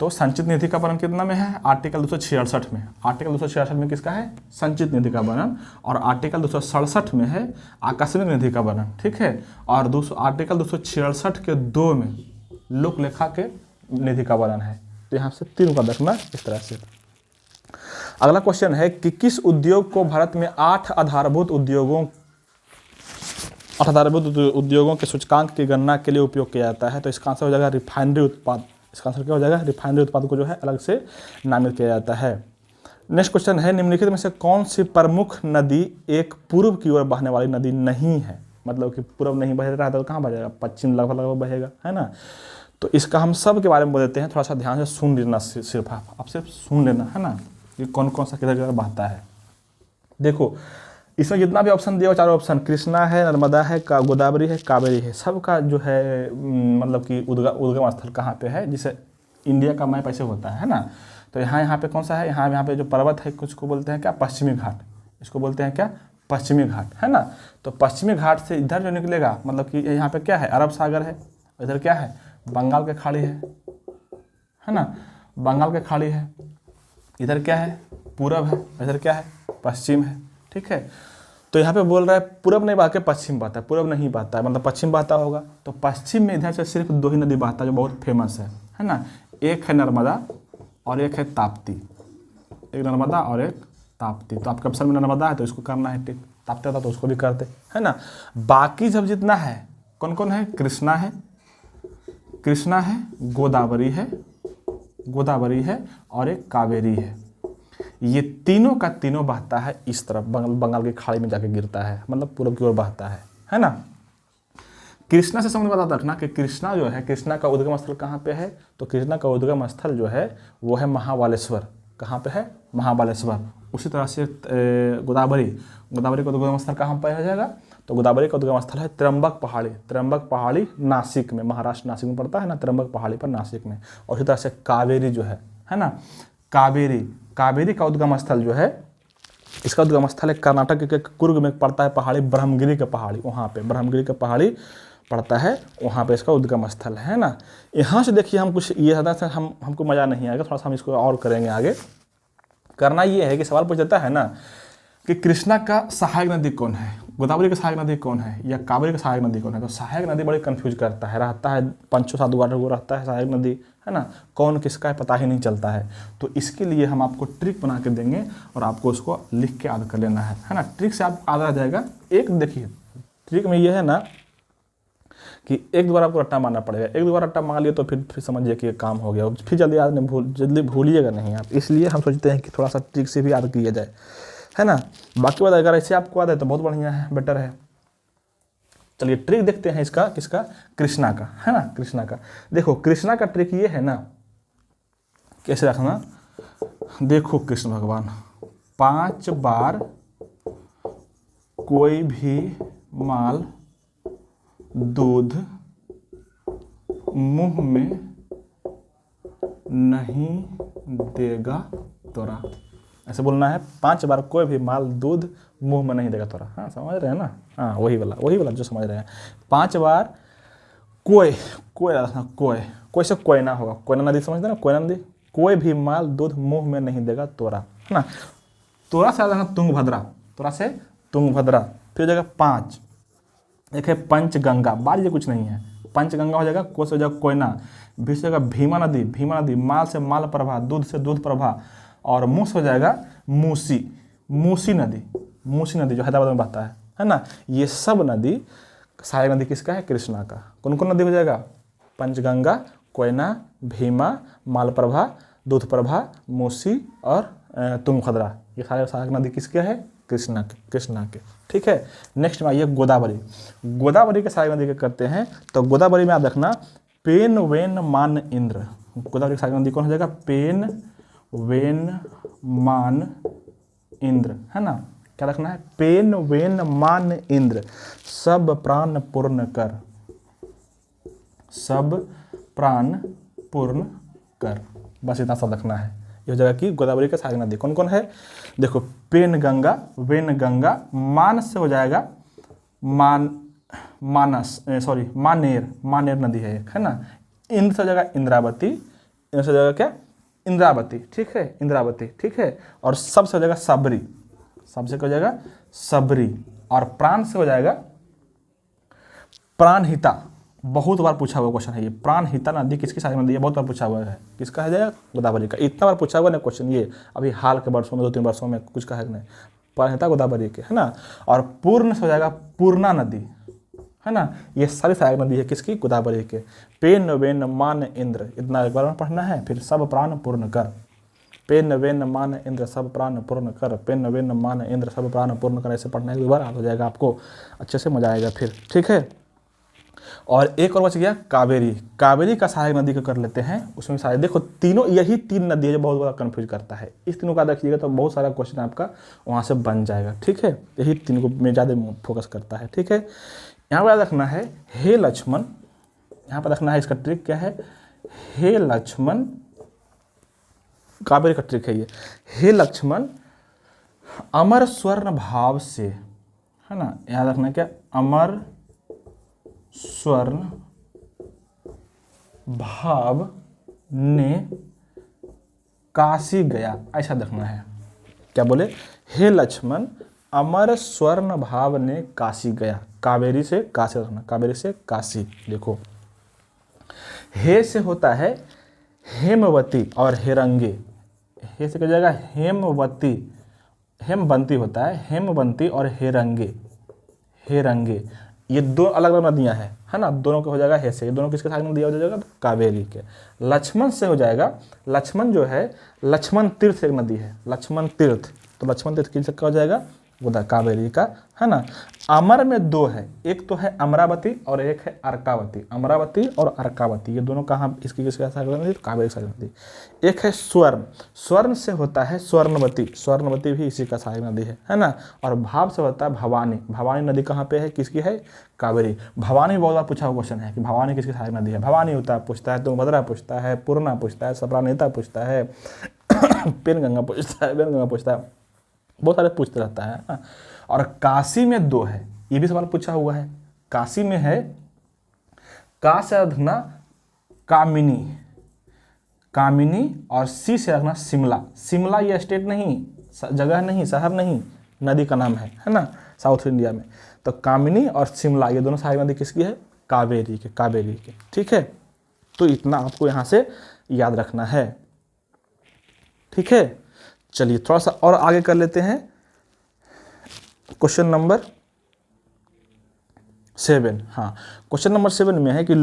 तो संचित निधि का वर्णन कितना में है, आर्टिकल 266 में, आर्टिकल 266 में किसका है, संचित निधि का वर्णन, और आर्टिकल 267 में है आकस्मिक निधि का वर्णन। ठीक है, और आर्टिकल 266 के 2 में लोक लेखा के निधि का वर्णन है। तो यहाँ से 3 का रखना इस तरह से। अगला क्वेश्चन है कि किस उद्योग को भारत में 8 आधारभूत उद्योगों के सूचकांक की गणना के लिए उपयोग किया जाता है। तो इसका आंसर हो जाएगा रिफाइनरी उत्पाद, इसका आंसर क्या हो जाएगा, रिफाइनरी उत्पाद को जो है अलग से नामित किया जाता है। नेक्स्ट क्वेश्चन है निम्नलिखित में से कौन सी प्रमुख नदी एक पूर्व की ओर बहने वाली नदी नहीं है, मतलब कि पूर्व नहीं बह रहा है तो कहाँ बहेगा, पश्चिम लगभग बहेगा, है ना। तो इसका हम सब के बारे में बोल देते हैं, थोड़ा सा ध्यान से सुन लेना, सिर्फ आप सिर्फ सुन लेना, है ना, कि कौन कौन सा किधर किधर बहता है। देखो इसमें जितना भी ऑप्शन दिया, 4 ऑप्शन, कृष्णा है, नर्मदा है, गोदावरी है, कावेरी है, सबका जो है मतलब कि उद्गम स्थल कहाँ पे है, जिसे इंडिया का मैप ऐसे होता है ना। तो यहाँ पे कौन सा है, यहाँ पे जो पर्वत है कुछ को बोलते हैं क्या, पश्चिमी घाट, इसको बोलते हैं क्या, पश्चिमी घाट, है ना। तो पश्चिमी घाट से इधर जो निकलेगा, मतलब कि यहाँ पे क्या है, अरब सागर है, इधर क्या है, बंगाल की खाड़ी है ना, बंगाल की खाड़ी है, इधर क्या है, पूरब है, इधर क्या है, पश्चिम है। ठीक है, तो यहाँ पे बोल रहा है पूरब नहीं बहा के पश्चिम बहता है, पूरब नहीं बहता है, मतलब पश्चिम बहता होगा। तो पश्चिम में इधर से सिर्फ 2 ही नदी बहता है जो बहुत फेमस है ना, एक है नर्मदा और एक है ताप्ती, एक नर्मदा और एक ताप्ती। तो आपके ऑप्शन में नर्मदा है तो इसको करना है टिक, ताप्ती होता तो उसको भी करते, है ना। बाकी जब जितना है कौन कौन है, कृष्णा है, गोदावरी है और एक कावेरी है। ये तीनों का तीनों बहता है इस तरफ, बंगाल की खाड़ी में जाके गिरता है, मतलब पूरब की ओर बहता है ना। कृष्णा से संबंध बता रखना कि कृष्णा जो है, कृष्णा का उद्गम स्थल कहाँ पे है, तो कृष्णा का उद्गम स्थल जो है वो है महाबालेश्वर। कहाँ पे है, महाबालेश्वर। उसी तरह से गोदावरी का उद्गम स्थल कहाँ पर हो जाएगा, तो गोदावरी का उद्गम स्थल है त्र्यंबक पहाड़ी नासिक में, महाराष्ट्र नासिक में पड़ता है ना, त्र्यंबक पहाड़ी पर नासिक में। और उसी तरह से कावेरी जो है ना, कावेरी का उद्गम स्थल जो है, इसका उद्गम स्थल है कर्नाटक के कुर्ग में पड़ता है पहाड़ी, ब्रह्मगिरी के पहाड़ी, वहाँ पे ब्रह्मगिरी के पहाड़ी पड़ता है, वहाँ पे इसका उद्गम स्थल है ना। यहाँ से देखिए हम कुछ ये हमको मज़ा नहीं आएगा, थोड़ा सा हम इसको और करेंगे आगे। करना ये है कि सवाल पूछ देता है ना कि कृष्णा का सहायक नदी कौन है, गोदावरी का सहायक नदी कौन है, या कावेरी का सहायक नदी कौन है। तो सहायक नदी बड़ी कंफ्यूज करता है, रहता है 5-7 वाटर को रहता है सहायक नदी, है ना। कौन किसका है पता ही नहीं चलता है। तो इसके लिए हम आपको ट्रिक बना के देंगे और आपको उसको लिख के याद कर लेना है ना। ट्रिक से आपको याद आ जाएगा। एक देखिए ट्रिक में ये है ना कि एक दो बार आपको रट्टा मारना पड़ेगा, एक दो बार रट्टा मार लिया तो फिर समझिए कि काम हो गया, फिर जल्दी भूलिएगा नहीं आप। इसलिए हम सोचते हैं कि थोड़ा सा ट्रिक से भी याद किया जाए, है ना। बाकी बात अगर ऐसे आपको याद है तो बहुत बढ़िया है, बेटर है। चलिए ट्रिक देखते हैं इसका, किसका, कृष्णा का, है ना, कृष्णा का। देखो कृष्णा का ट्रिक ये है ना, कैसे रखना, देखो कृष्ण भगवान 5 बार कोई भी माल दूध मुंह में नहीं देगा तोरा, ऐसे बोलना है। 5 बार कोई भी माल दूध मुंह में नहीं देगा तोरा। हाँ समझ रहे हैं ना, हाँ वही वाला जो समझ रहे हैं। 5 बार कोई से कोयना होगा, कोयना नदी समझते हैं ना, कोयना नदी। कोई भी माल दूध मुंह में नहीं देगा तोरा, है ना। तोरा से आता है तुंगभद्रा, तोरा से तुंगभद्रा। फिर हो जाएगा 5, एक है पंचगंगा, बार ये कुछ नहीं है, पंचगंगा हो जाएगा, को से हो जाएगा कोयना, भी से हो जाएगा भीमा नदी, माल से माल प्रभा, दूध से दूध प्रभा, और मुंह से हो जाएगा मूसी नदी जो हैदराबाद में बहता है ना। ये सब नदी, सहायक नदी किसका है, कृष्णा का। कौन कौन नदी हो जाएगा, पंचगंगा, कोयना, भीमा, मालप्रभा, दूध प्रभा, मूसी और तुंगभद्रा। ये सारे सहायक नदी किसके है, कृष्णा के। ठीक है। नेक्स्ट में आइए गोदावरी के सहायक नदी के करते हैं। तो गोदावरी में आप देखना पेन वेन मान इंद्र। गोदावरी की सहायक नदी कौन हो जाएगा, पेन वेन मान इंद्र, है ना। क्या रखना है, पेन वेन मान इंद्र, सब प्राण पूर्ण कर, सब प्राण पूर्ण कर। बस इतना सब रखना है। ये हो जाएगा कि गोदावरी के सहायक नदी कौन कौन है। देखो पेन गंगा, वेन गंगा, मान से हो जाएगा मानेर नदी है एक, है ना। इंद्र से हो जाएगा इंद्रावती, इंद्र से हो जाएगा क्या, इंद्रावती, ठीक है, इंद्रावती, ठीक है। और सब से हो जाएगा सबरी, सबसे हो जाएगा सबरी। और प्राण से हो जाएगा प्राणहिता। बहुत बार पूछा हुआ क्वेश्चन है ये, प्राणहिता नदी किसकी सहायक नदी है, बहुत बार पूछा हुआ है, किसका है जाएगा, गोदावरी का। इतना बार पूछा हुआ ना क्वेश्चन, ये अभी हाल के वर्षों में 2-3 वर्षों में कुछ का है नहीं, प्राणहिता गोदावरी के, है ना। और पूर्ण से हो जाएगा पूर्णा नदी, है ना। ये सारी सहायक नदी है किसकी, गोदावरी के। पेन वेन मान इंद्र, इतना एक बार में पढ़ना है। फिर सब प्राण पूर्ण कर, पेन वेन मान इंद्र सब प्राण पूर्ण कर, पेन वेन मान इंद्र सब प्राण पूर्ण कर, ऐसे पढ़ना है। एक बार याद हो जाएगा आपको, अच्छे से मजा आएगा फिर, ठीक है। और एक और बच गया कावेरी का सहायक नदी को कर लेते हैं। उसमें सारे देखो तीनों, यही 3 नदी है जो बहुत बड़ा कंफ्यूज करता है। इस तीनों का देखिएगा तो बहुत सारा क्वेश्चन आपका वहाँ से बन जाएगा, ठीक है। यही 3 को में ज़्यादा फोकस करता है, ठीक है। यहाँ पर रखना है हे लक्ष्मण, यहाँ पर रखना है, इसका ट्रिक क्या है, हे लक्ष्मण, कावेरी का ट्रिक है ये। हे लक्ष्मण अमर स्वर्ण भाव से, है ना। याद रखना क्या, अमर स्वर्ण भाव ने काशी गया, ऐसा देखना है। क्या बोले, हे लक्ष्मण अमर स्वर्ण भाव ने काशी गया। कावेरी से काशी रखना, कावेरी से काशी। देखो हे से होता है हेमवती और हेरंगे, हे से क्या जाएगा, हेमवती, हेमवंती होता है, हेमवंती और हेरंगे, हेरंगे। ये दो अलग अलग नदियां हैं, है ना, दोनों का हो जाएगा हे से, ये दोनों किसके साथ नदी हो जाएगा, तो कावेरी के। लक्ष्मण से हो जाएगा, लक्ष्मण जो है, लक्ष्मण तीर्थ एक नदी है, लक्ष्मण तीर्थ, तो लक्ष्मण तीर्थ किसका हो जाएगा, उधर कावेरी का, है ना। अमर में दो है, एक तो है अमरावती और एक है अर्कावती, अमरावती और अर्कावती, ये दोनों कहाँ, इसकी किसके साथ नदी, कावेरी साथ नदी। एक है स्वर्ण, स्वर्ण से होता है स्वर्णवती, स्वर्णवती भी इसी का सहायक नदी है ना। और भाव से होता है भवानी, भवानी नदी कहाँ पे है, किसकी है, कावेरी। भवानी बहुत बार पूछा हुआ क्वेश्चन है कि भवानी किसकी सहायक नदी है, भवानी होता है, पूछता है, तुंगभद्रा पूछता है, पूर्णा पूछता है, सप्रानेता पूछता है, पेनगंगा पूछता है, वेनगंगा पूछता है, बहुत सारे पूछते रहता है ना। और काशी में दो है, ये भी सवाल पूछा हुआ है, काशी में है, का से रखना कामिनी, कामिनी, और सी से रखना शिमला, शिमला ये स्टेट नहीं, जगह नहीं, शहर नहीं, नदी का नाम है ना, साउथ इंडिया में। तो कामिनी और शिमला ये दोनों सहायक नदी किसकी है, कावेरी के, कावेरी के, ठीक है। तो इतना आपको यहाँ से याद रखना है, ठीक है। चलिए थोड़ा सा और आगे कर लेते हैं, क्वेश्चन नंबर 7। हाँ, क्वेश्चन नंबर 7 में है कि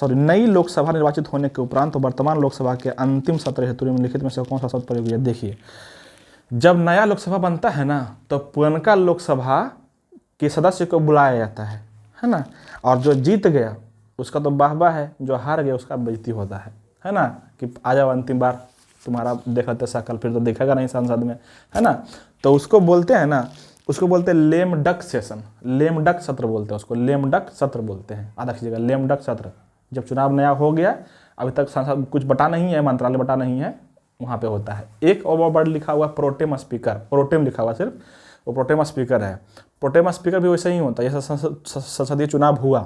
नई लोकसभा निर्वाचित होने के उपरांत तो वर्तमान लोकसभा के अंतिम सत्र हेतु निम्नलिखित में से कौन सा शब्द प्रयोग हुआ है। देखिए, जब नया लोकसभा बनता है ना, तो पुरनका लोकसभा के सदस्य को बुलाया जाता है ना, और जो जीत गया उसका तो वाह है, जो हार गया उसका बेइज्जती होता है ना, कि आ जाओ अंतिम बार तुम्हारा देखा था शकल, फिर तो देखेगा नहीं संसद में, है ना। तो उसको बोलते हैं ना, उसको बोलते हैं lame duck session, lame duck सत्र बोलते हैं उसको, लेम डक सत्र बोलते हैं, याद रखिएगा, लेम डक सत्र। जब चुनाव नया हो गया, अभी तक संसद कुछ बटा नहीं है, मंत्रालय बटा नहीं है, वहाँ पे होता है। एक और वर्ड लिखा हुआ प्रोटेम स्पीकर, प्रोटेम लिखा हुआ सिर्फ, वो प्रोटेम स्पीकर है। प्रोटेम स्पीकर भी वैसे ही होता है, जैसे संसदीय चुनाव हुआ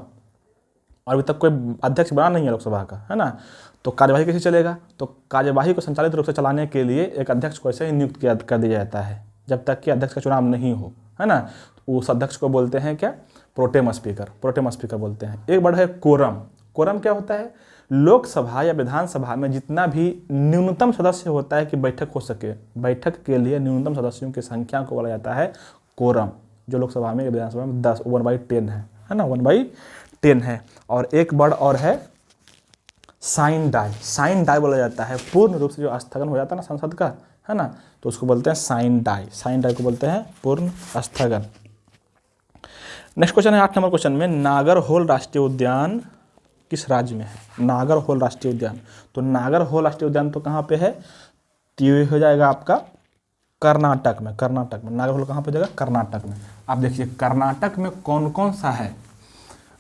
और अभी तक कोई अध्यक्ष बना नहीं है लोकसभा का, है ना, तो कार्यवाही कैसे चलेगा, तो कार्यवाही को संचालित रूप से चलाने के लिए एक अध्यक्ष को ऐसे ही नियुक्त कर दिया जाता है, जब तक कि अध्यक्ष का चुनाव नहीं हो, है ना। तो उस अध्यक्ष को बोलते हैं क्या, प्रोटेम स्पीकर, प्रोटेम स्पीकर बोलते हैं। एक वर्ड है कोरम, कोरम क्या होता है, लोकसभा या विधानसभा में जितना भी न्यूनतम सदस्य होता है कि बैठक हो सके, बैठक के लिए न्यूनतम सदस्यों की संख्या को बोला जाता है कोरम, जो लोकसभा में या विधानसभा में 10 1/10 है ना, 1/10 है। और एक वर्ड और है साइन डाई, साइन डाई बोला जाता है, पूर्ण रूप से जो स्थगन हो जाता है ना संसद का, है ना, तो उसको बोलते हैं साइन डाई, साइन डाई को बोलते हैं पूर्ण स्थगन। नेक्स्ट क्वेश्चन है 8 नंबर क्वेश्चन में, नागरहोल राष्ट्रीय उद्यान किस राज्य में है, नागरहोल राष्ट्रीय उद्यान। तो नागरहोल राष्ट्रीय उद्यान तो कहाँ पे है, तो ये हो जाएगा आपका कर्नाटक में, कर्नाटक में। नागरहोल कहाँ पे जाएगा, कर्नाटक में। आप देखिए कर्नाटक में कौन कौन सा है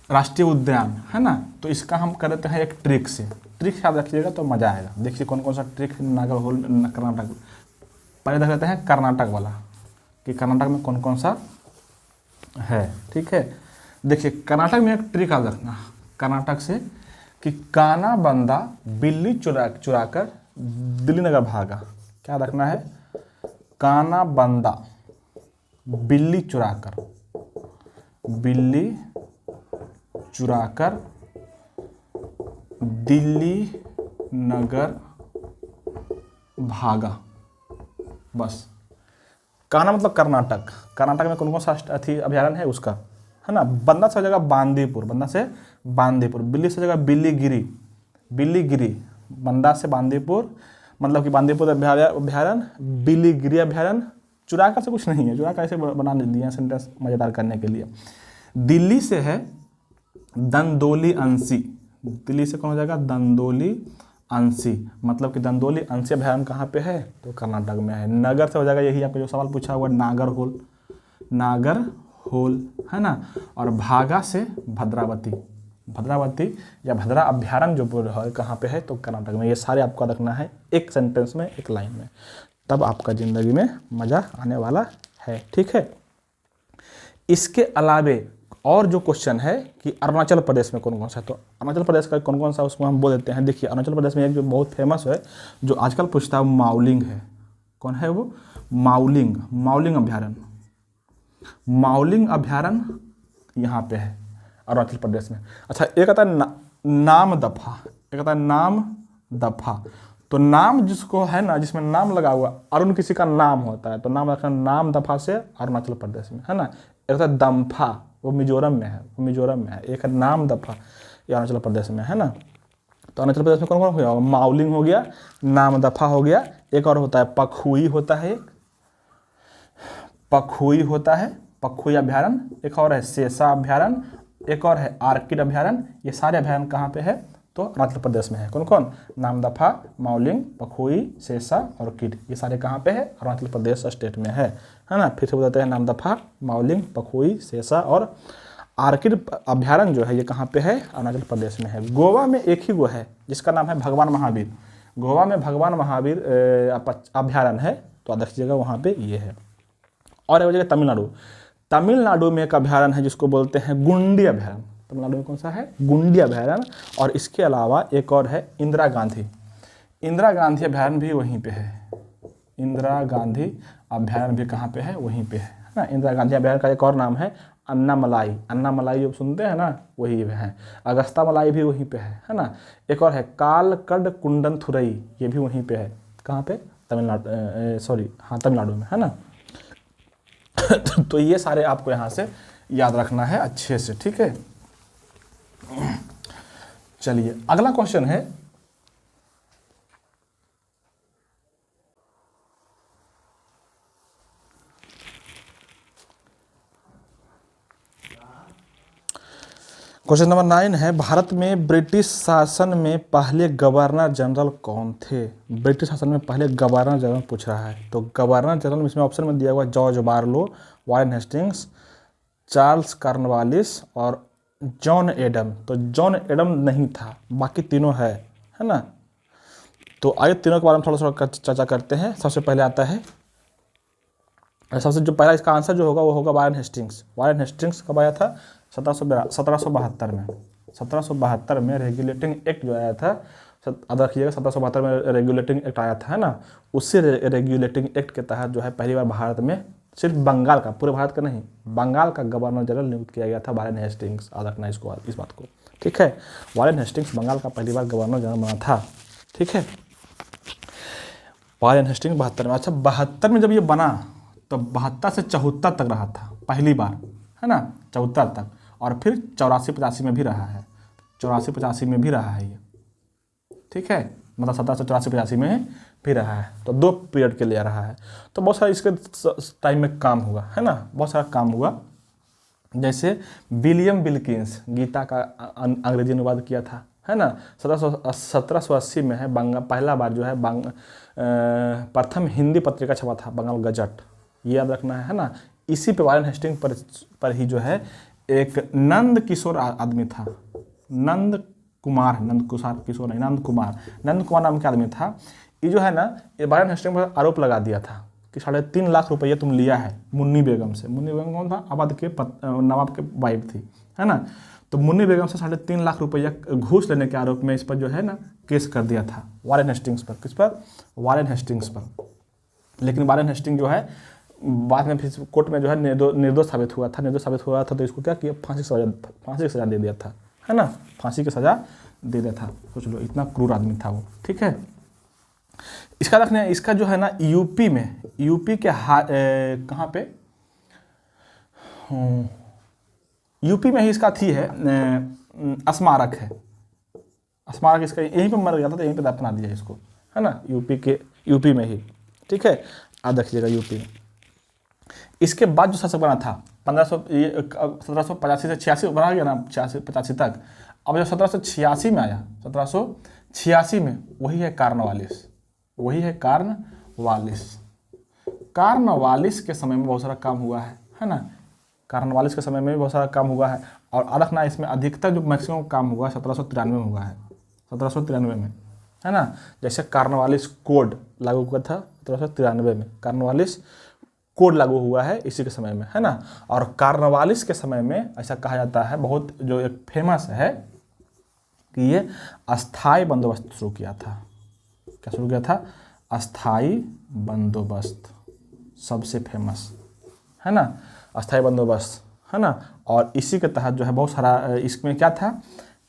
राष्ट्रीय उद्यान, है ना, तो इसका हम कर देते हैं एक ट्रिक से, ट्रिक याद रखिएगा तो मजा आएगा। देखिए कौन कौन सा ट्रिक है नागरहोल कर्नाटक, पहले देख लेते हैं कर्नाटक वाला, कि कर्नाटक में कौन कौन सा है, ठीक है। देखिए कर्नाटक में एक ट्रिक याद रखना कर्नाटक से, कि काना बंदा बिल्ली चुरा कर दिल्ली नगर भागा। क्या रखना है, काना बंदा बिल्ली चुराकर दिल्ली नगर भागा, बस। काना मतलब कर्नाटक, कर्नाटक में कौन कौन सा अभ्यारण्य है उसका, है ना। बंदा से जगह बांदीपुर, बंदा से बांदीपुर, बिल्ली से जगह बिल्लीगिरी, बंदा से बांदीपुर, मतलब कि बांदीपुर अभ्यारण्य, बिल्लीगिरी अभ्यारण्य। चुराकर से कुछ नहीं है, चुराकर ऐसे बना दिया सेंटेंस मजेदार करने के लिए। दिल्ली से है दंदोली अंशी, दिल्ली से कौन हो जाएगा, दंदोली अंशी, मतलब कि दंदोली अंशी अभ्यारण्य कहाँ पे है, तो कर्नाटक में है। नगर से हो जाएगा यही आपका जो सवाल पूछा हुआ नागरहोल, है ना। और भागा से भद्रावती या भद्रा अभ्यारण्य जो है कहाँ पे है, तो कर्नाटक में। ये सारे आपको रखना है एक सेंटेंस में, एक लाइन में, तब आपका ज़िंदगी में मज़ा आने वाला है, ठीक है। इसके अलावे और जो क्वेश्चन है कि अरुणाचल प्रदेश में कौन कौन सा है, तो अरुणाचल प्रदेश का कौन कौन सा उसको हम बोल देते हैं। देखिए अरुणाचल प्रदेश में एक जो बहुत फेमस है, जो आजकल पूछता है, माउलिंग है। कौन है वो, माउलिंग अभ्यारण्य, माउलिंग अभ्यारण्य यहाँ पे है अरुणाचल प्रदेश में। अच्छा, एक आता है नाम दफा, एक आता है नाम दफा। तो नाम जिसको है ना, जिसमें नाम लगा हुआ, अरुण किसी का नाम होता है, तो नाम रखना नाम दफा से अरुणाचल प्रदेश में, है ना। एक होता है दम्फा, वो मिजोरम में है, मिजोरम में है। एक है नामदफा, ये अरुणाचल प्रदेश में है ना। तो अरुणाचल प्रदेश में कौन कौन हो गया, माउलिंग हो गया, नामदफा हो गया, एक और होता है पखुई होता है, पखुई होता है, पखुई अभ्यारण्य, एक और है सेसा अभ्यारण्य, एक और है आर्किड अभ्यारण्य। ये सारे अभ्यारण्य कहाँ पे है, तो अरुणाचल प्रदेश में है। कौन कौन, नामदफा, माउलिंग, पखुई, सेसा और किड, ये सारे कहाँ पे है, अरुणाचल प्रदेश स्टेट में है ना। फिर से बताते हैं, नामदफा, माउलिंग, पखुई, सेसा और आर्किड अभ्यारण्य जो है ये कहाँ पे है, अरुणाचल प्रदेश में है। गोवा में एक ही वो है जिसका नाम है भगवान महावीर, गोवा में भगवान महावीर अभ्यारण्य है, तो याद रखिएगा वहाँ पे ये है। और एक जगह तमिलनाडु, तमिलनाडु में एक अभ्यारण्य है जिसको बोलते हैं गुंडी अभ्यारण्य। तमिलनाडु में कौन सा है, गुंडी अभ्यारण्य। और इसके अलावा एक और है इंदिरा गांधी, इंदिरा गांधी अभ्यारण्य भी वहीं पे है, इंदिरा गांधी अभ्यारण्य भी कहाँ पे है, वहीं पे है ना। इंदिरा गांधी अभ्यारण्य का एक और नाम है अन्नामलाई, अन्नामलाई जो सुनते हैं ना वही है। अगस्ता मलाई भी वहीं पे है ना। एक और है कालकड कुंडन थुरई, ये भी वहीं पे है, कहाँ पे, तमिलनाडु, सॉरी हाँ तमिलनाडु में है ना। तो ये सारे आपको यहाँ से याद रखना है अच्छे से, ठीक है। चलिए अगला क्वेश्चन है, क्वेश्चन नंबर 9 है, भारत में ब्रिटिश शासन में पहले गवर्नर जनरल कौन थे। ब्रिटिश शासन में पहले गवर्नर जनरल पूछ रहा है, तो गवर्नर जनरल इसमें ऑप्शन में दिया हुआ George Barlow, Warren Hastings, Charles Cornwallis और जॉन एडम। तो जॉन एडम नहीं था, बाकी तीनों है ना। तो आइए तीनों के बारे में थोड़ा सा चर्चा करते हैं। सबसे पहले आता है, सबसे जो पहला इसका आंसर जो होगा वो होगा वारेन हेस्टिंग्स। वारेन हेस्टिंग्स कब आया था, 1772 में, 1772 में रेगुलेटिंग एक्ट जो आया था, याद रखिएगा 1772 में रेगुलेटिंग एक्ट आया था है ना। उसी रेगुलेटिंग एक्ट के तहत जो है पहली बार भारत में सिर्फ बंगाल का, पूरे भारत का नहीं, बंगाल का गवर्नर जनरल नियुक्त किया गया था वारेन हेस्टिंग्स। याद रखना इसको, इस बात को, ठीक है। वारेन हेस्टिंग्स बंगाल का पहली बार गवर्नर जनरल बना था, ठीक है। वारेन हेस्टिंग्स 72 में। अच्छा 72 में जब ये बना तो 72 से 74 तक रहा था पहली बार है ना, 74 तक। और फिर 84-85 में भी रहा है, 84-85 में भी रहा है ये, ठीक है। मतलब 1784-85 में भी रहा है, तो 2 पीरियड के लिए रहा है। तो बहुत सारा इसके टाइम में काम हुआ है ना, बहुत सारा काम हुआ। जैसे विलियम विल्किंस गीता का अंग्रेजी अनुवाद किया था है ना, 1780 में है। पहला बार जो है प्रथम हिंदी पत्रिका छपा था बंगाल गजट, ये याद रखना है ना। इसी पे वारेन हेस्टिंग पर ही जो है एक नंद किशोर आदमी था, नंद कुमार नाम के आदमी था। ये जो है ना, ये वारेन हेस्टिंग पर आरोप लगा दिया था कि 3.5 लाख रुपये तुम लिया है मुन्नी बेगम से। मुन्नी बेगम कौन था, अवध के नवाब के वाइफ थी है ना। तो मुन्नी बेगम से 3.5 लाख रुपया घूस लेने के आरोप में इस पर जो है ना केस कर दिया था वारेन हेस्टिंग्स पर। किस पर, वारेन हेस्टिंग्स पर। लेकिन वारेन हेस्टिंग जो है बाद में फिर कोर्ट में जो है निर्दोष साबित हुआ था। तो इसको क्या किया, फांसी की सजा दे दिया था है ना, फांसी की सजा दे दिया था। सोच लो इतना क्रूर आदमी था वो, ठीक है। इसका रखने, इसका जो है ना यूपी में, यूपी के कहाँ पे, यूपी में ही इसका थी है स्मारक है, स्मारक इसका यहीं पे मर गया था तो यहीं पे दफना दिया इसको है ना, यूपी में ही, ठीक है। याद रखिएगा यूपी में। इसके बाद जो शासक बना था 1785 से 86 बढ़ा गया ना, 85 तक। अब जब 1786 में आया, 1786 में वही है कार्नवालिस के समय में बहुत सारा काम हुआ है ना। कार्नवालिस के समय में भी बहुत सारा काम हुआ है। और रखना इसमें अधिकतर जो मैक्सिमम काम हुआ है 1793 में हुआ है, 1793 में है ना। जैसे कार्नवालिस कोड लागू हुआ था 1793 में, कार्नवालिस कोड लागू हुआ है इसी के समय में है ना। और कार्नवालिस के समय में ऐसा कहा जाता है, बहुत जो एक फेमस है कि ये अस्थाई बंदोबस्त शुरू किया था। क्या शुरू किया था, अस्थाई बंदोबस्त, सबसे फेमस है ना, अस्थाई बंदोबस्त है ना। और इसी के तहत जो है बहुत सारा, इसमें क्या था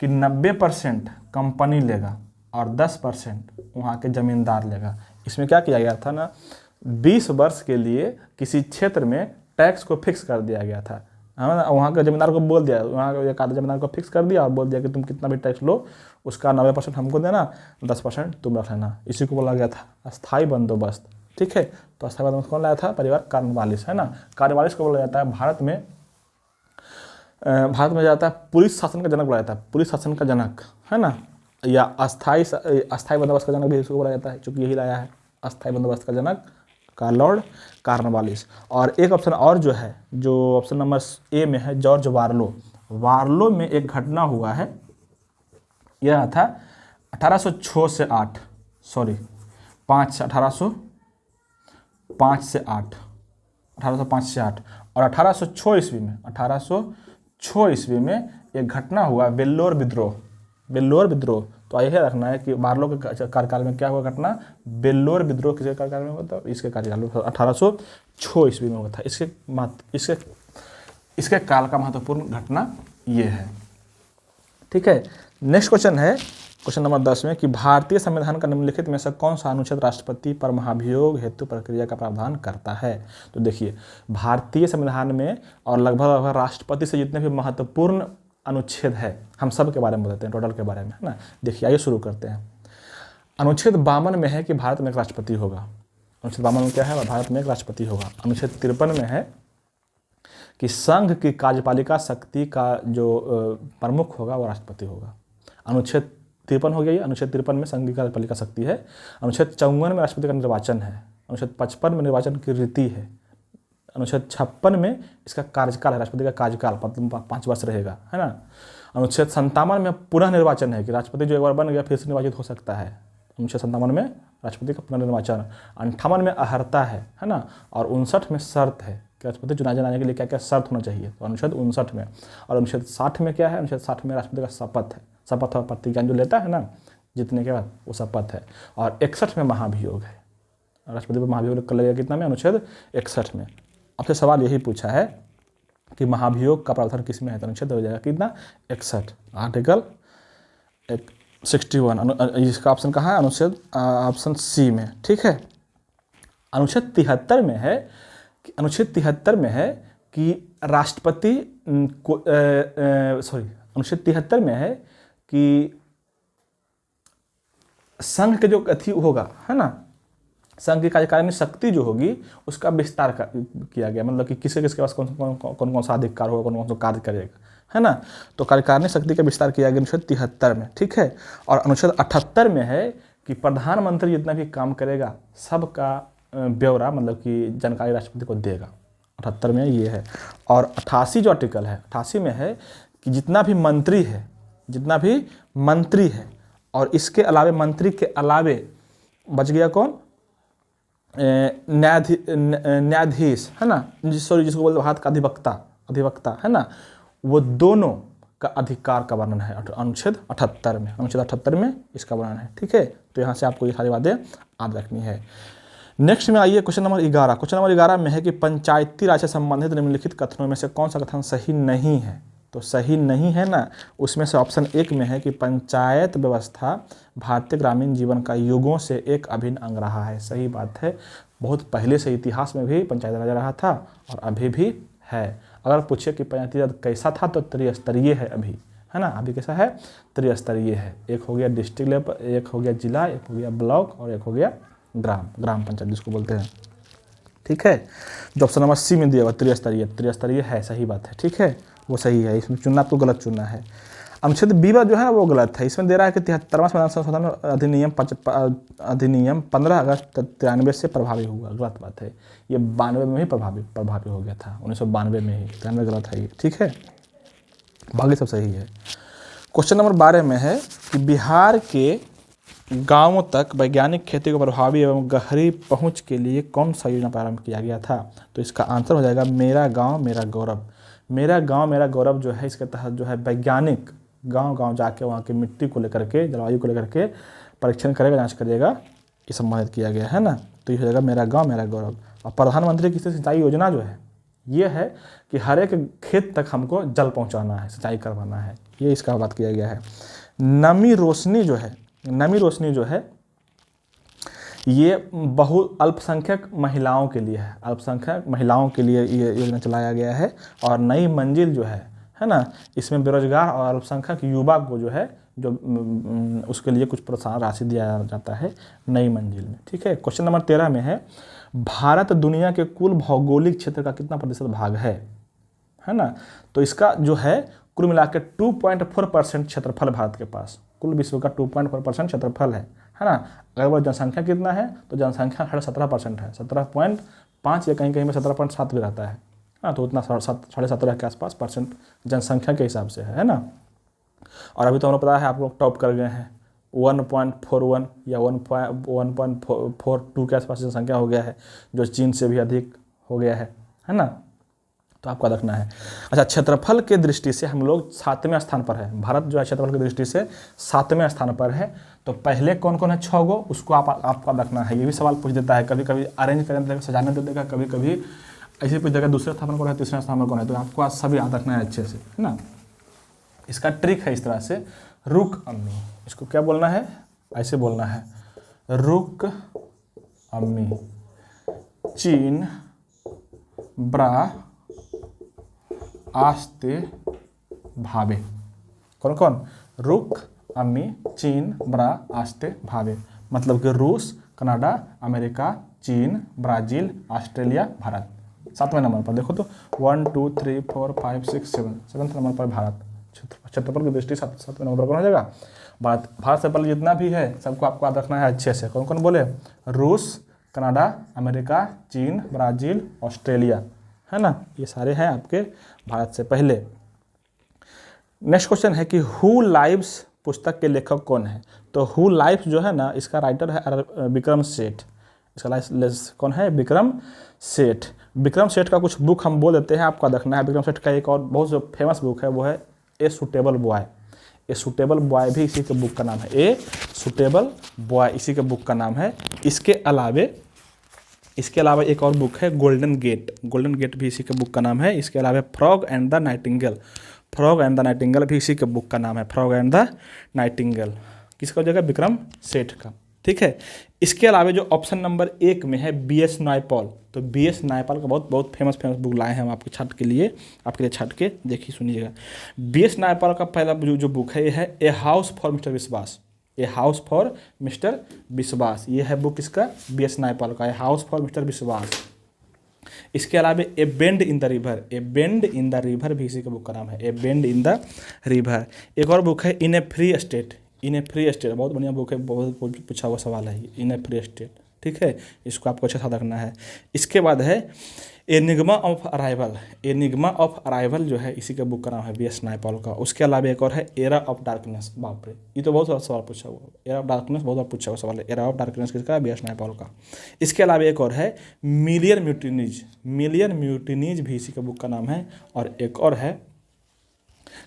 कि 90% कंपनी लेगा और 10% वहाँ के ज़मींदार लेगा। इसमें क्या किया गया था ना, 20 वर्ष के लिए किसी क्षेत्र में टैक्स को फिक्स कर दिया गया था हाँ, वहाँ के जमींदार को बोल दिया, वहाँ के एक आधे जमींदार को फिक्स कर दिया और बोल दिया कि तुम कितना भी टैक्स लो उसका 90% हमको देना, 10% तुम रख लेना। इसी को बोला गया था अस्थाई बंदोबस्त। ठीक है, तो अस्थाई बंदोबस्त कौन लाया था? परिवार कार्नवालिस, है ना। कार्नवालिस को बोला जाता है भारत में जाता है पुलिस शासन का जनक बोला जाता है, पुलिस शासन का जनक, है ना, या अस्थाई बंदोबस्त का जनक भी इसको बोला जाता है, चूंकि यही लाया है अस्थाई बंदोबस्त का जनक का लॉर्ड कार्नवालिस। और एक ऑप्शन और जो है, जो ऑप्शन नंबर ए में है, जॉर्ज वार्लो। वार्लो में एक घटना हुआ है, यह था 1806 से 8, सॉरी 1805 से 8, 1805 से 8 और 1806 ईस्वी में एक घटना हुआ वेल्लोर विद्रोह। वेल्लोर विद्रोह, तो यह रखना है कि वार्लो के कार्यकाल में क्या हुआ घटना? वेल्लोर विद्रोह किसके कार्यकाल में हुआ था? इसके कार्यकाल में 1806 ईस्वी में हुआ था। इसके काल का महत्वपूर्ण घटना ये है। ठीक है, नेक्स्ट क्वेश्चन है क्वेश्चन नंबर 10 में कि भारतीय संविधान का निम्नलिखित में से कौन सा अनुच्छेद राष्ट्रपति पर महाभियोग हेतु प्रक्रिया का प्रावधान करता है? तो देखिए, भारतीय संविधान में और लगभग राष्ट्रपति से जितने भी महत्वपूर्ण अनुच्छेद है, हम सब के बारे में बताते हैं, टोटल के बारे में, है ना। देखिए, आइए शुरू करते हैं। अनुच्छेद 52 में है कि भारत में एक राष्ट्रपति होगा। अनुच्छेद 52 में क्या है? भारत में एक राष्ट्रपति होगा। अनुच्छेद 53 में है कि संघ की कार्यपालिका शक्ति का जो प्रमुख होगा वो राष्ट्रपति होगा। अनुच्छेद 53 हो गया। अनुच्छेद 53 में संघ की कार्यपालिका शक्ति है। अनुच्छेद 54 में राष्ट्रपति का निर्वाचन है। अनुच्छेद 55 में निर्वाचन की रीति है। अनुच्छेद 56 में इसका कार्यकाल है, राष्ट्रपति का कार्यकाल 5 वर्ष रहेगा, है ना। अनुच्छेद 57 में पुनः निर्वाचन है कि राष्ट्रपति जो एक बार बन गया फिर से निर्वाचित हो सकता है। अनुच्छेद 57 में राष्ट्रपति का पुनर्निर्वाचन। 58 में अहर्ता है ना। और 59 में शर्त है कि राष्ट्रपति चुनाव जाने के लिए क्या क्या शर्त होना चाहिए, तो अनुच्छेद 59 में। और अनुच्छेद 60 में क्या है? अनुच्छेद 60 में राष्ट्रपति का शपथ है, शपथ और प्रतिज्ञा जो लेता है ना जीतने के बाद, वो शपथ है। और 61 में महाभियोग है, राष्ट्रपति पर महाभियोग कर लगेगा कितना में? अनुच्छेद 61 में। आपसे सवाल यही पूछा है कि महाभियोग का प्रावधान किस में है, तो अनुच्छेद हो जाएगा कितना? 61, आर्टिकल 61। इसका ऑप्शन कहाँ है? अनुच्छेद ऑप्शन सी में। ठीक है। अनुच्छेद 73 में है कि राष्ट्रपति को अनुच्छेद 73 में है कि संघ के जो अथी होगा, है ना, संघ की कार्यकारिणी शक्ति जो होगी उसका विस्तार किया गया, मतलब कि किसके किसके पास कौन सा अधिकार होगा, कौन सा कार्य करेगा, है ना। तो कार्यकारिणी शक्ति का विस्तार किया गया अनुच्छेद 73 में। ठीक है। और अनुच्छेद 78 में है कि प्रधानमंत्री जितना भी काम करेगा सबका ब्यौरा, मतलब कि जानकारी राष्ट्रपति को देगा। 78 में ये है। और 88 जो आर्टिकल है, 88 में है कि जितना भी मंत्री है और इसके अलावे मंत्री के अलावे बच गया कौन? न्यायाधीश, है ना, जिसको बोलते हाथ का अधिवक्ता, है ना, वो दोनों का अधिकार का वर्णन है अनुच्छेद 78 में। अनुच्छेद 78 में इसका वर्णन है। ठीक है, तो यहाँ से आपको ये सारी बातें याद रखनी है। नेक्स्ट में आइए क्वेश्चन नंबर 11। क्वेश्चन नंबर 11 में है कि पंचायती राज से संबंधित निम्नलिखित कथनों में से कौन सा कथन सही नहीं है? तो सही नहीं है ना, उसमें से ऑप्शन 1 में है कि पंचायत व्यवस्था भारतीय ग्रामीण जीवन का युगों से एक अभिन्न अंग रहा है। सही बात है, बहुत पहले से इतिहास में भी पंचायती राज रहा था और अभी भी है। अगर पूछे कि पंचायती राज कैसा था तो त्रिस्तरीय है अभी, है ना। अभी कैसा है? त्रिस्तरीय है। एक हो गया डिस्ट्रिक्ट लेवल, एक हो गया जिला, एक हो गया ब्लॉक और एक हो गया ग्राम पंचायत जिसको बोलते हैं। ठीक है, जो ऑप्शन नंबर सी में दिया हुआ त्रिस्तरीय है, सही बात है। ठीक है, वो सही है। इसमें चुनना आपको गलत चुनना है। अनुच्छेद 20 जो है ना वो गलत है। इसमें दे रहा है कि 73वां संविधान संशोधन अधिनियम 15 अगस्त 93 से प्रभावी हुआ। गलत बात है, ये 92 में ही प्रभावी हो गया था, 1992 में ही। 93 गलत है ये। ठीक है, बाकी सब सही है। क्वेश्चन नंबर 12 में है कि बिहार के गांवों तक वैज्ञानिक खेती को प्रभावी एवं गहरी पहुंच के लिए कौन सा योजना प्रारंभ किया गया था? तो इसका आंसर हो जाएगा मेरा गांव मेरा गौरव। मेरा गांव मेरा गौरव जो है, इसके तहत जो है वैज्ञानिक गांव जाके वहाँ की मिट्टी को लेकर के, जलवायु को लेकर के परीक्षण करेगा, जांच करेगा, ये संबंधित किया गया है ना। तो ये हो जाएगा मेरा गाँव मेरा गौरव। और प्रधानमंत्री कृषि सिंचाई योजना जो है ये है कि हर एक खेत तक हमको जल पहुँचाना है, सिंचाई करवाना है, ये इसका बात किया गया है। नमी रोशनी जो है ये बहु अल्पसंख्यक महिलाओं के लिए है, अल्पसंख्यक महिलाओं के लिए ये योजना चलाया गया है। और नई मंजिल जो है ना, इसमें बेरोजगार और अल्पसंख्यक युवा को जो है जो उसके लिए कुछ प्रोत्साहन राशि दिया जाता है नई मंजिल में। ठीक है, क्वेश्चन नंबर 13 में है, भारत दुनिया के कुल भौगोलिक क्षेत्र का कितना प्रतिशत भाग है ना। तो इसका जो है कुल मिला के 2.4% क्षेत्रफल भारत के पास, कुल विश्व का 2.4% क्षेत्रफल है ना। अगर वो जनसंख्या कितना है तो जनसंख्या 17% है, 17.5 या कहीं कहीं में 17.7 भी रहता है हाँ, तो उतना 17.5 के आसपास परसेंट जनसंख्या के हिसाब से है ना। और अभी तो हमें पता है आप लोग टॉप कर गए हैं, 1.41 या 1.42 के आसपास जनसंख्या हो गया है, जो चीन से भी अधिक हो गया है ना। तो आपका रखना है। अच्छा, क्षेत्रफल के दृष्टि से हम लोग 7वें स्थान पर है, भारत जो है क्षेत्रफल की दृष्टि से 7वें स्थान पर है। तो पहले कौन कौन है 6 गो, उसको आपका रखना है। ये भी सवाल पूछ देता है, कभी कभी अरेंज करने देगा, सजाने दे देगा, कभी कभी ऐसे पूछ देगा दूसरे स्थान पर कौन है, तीसरे स्थान पर कौन है। तो आपको आज सभी याद रखना है अच्छे से है ना। इसका ट्रिक है इस तरह से, रुक अम्मी, इसको क्या बोलना है, ऐसे बोलना है, रुक अम्मी चीन ब्रा आस्ते भावे। कौन कौन, रुक अम्मी चीन ब्रा आस्ते भावे, मतलब कि रूस, कनाडा, अमेरिका, चीन, ब्राज़ील, ऑस्ट्रेलिया, भारत। 7वें नंबर पर देखो तो 1 2 3 4 5 6 7 7वें नंबर पर भारत, क्षेत्रफल की दृष्टि 7वें नंबर पर कौन हो जाएगा, भारत। भारत से पहले जितना भी है सबको आपको याद रखना है अच्छे से। कौन कौन बोले, रूस, कनाडा, अमेरिका, चीन, ब्राज़ील, ऑस्ट्रेलिया है ना, ये सारे हैं आपके भारत से पहले। नेक्स्ट क्वेश्चन है कि हु लाइव्स पुस्तक के लेखक कौन है। तो हु लाइव्स जो है ना, इसका राइटर है विक्रम सेठ, इसका कौन है, विक्रम सेठ। विक्रम सेठ का कुछ बुक हम बोल देते हैं, आपका देखना है। विक्रम सेठ का एक और बहुत जो फेमस बुक है वो है a suitable boy. A suitable boy भी इसी के बुक का नाम है, ए सूटेबल बॉय इसी के बुक का नाम है। इसके अलावा एक और बुक है गोल्डन गेट, गोल्डन गेट भी इसी के बुक का नाम है। इसके अलावा frog and the Nightingale, frog and the Nightingale भी इसी के बुक का नाम है, फ्रॉग एंड द नाइटिंगेल किसका हो जाएगा, विक्रम सेठ का। ठीक है, इसके अलावा जो ऑप्शन नंबर 1 में है B.S. नायपॉल, तो B.S. नायपॉल का बहुत फेमस बुक लाए हैं हम आपके छाट के लिए, आपके लिए छाट के देखिए सुनिएगा। B.S. नायपॉल का पहला जो बुक है ये है ए हाउस फॉर मिस्टर विश्वास, ए हाउस फॉर मिस्टर विश्वास, ये है बुक इसका B.S. नायपॉल का, a house for mister Vishwas. इसके अलावा a bend in the river, a bend in the river भी इसी का बुक का नाम है, a bend in the river. एक और बुक है in a free state, in a free state, बहुत बढ़िया बुक है, बहुत पूछा हुआ सवाल है इन ए फ्री स्टेट। ठीक है, इसको आपको अच्छा सा रखना है। इसके बाद है enigma of arrival, enigma of arrival जो है इसी का बुक का नाम है B.S. नायपॉल का। उसके अलावा एक और है एरा ऑफ डार्कनेस, बाप रे ये तो बहुत सारा सवाल पूछा हुआ, एरा ऑफ डार्कनेस बहुत बार पूछा हुआ सवाल है, एरा ऑफ डार्कनेस किसका, B.S. नायपॉल का। इसके अलावा एक और है मिलियन म्यूटिनीज, मिलियन म्यूटिनीज भी इसी का बुक का नाम है। और एक और है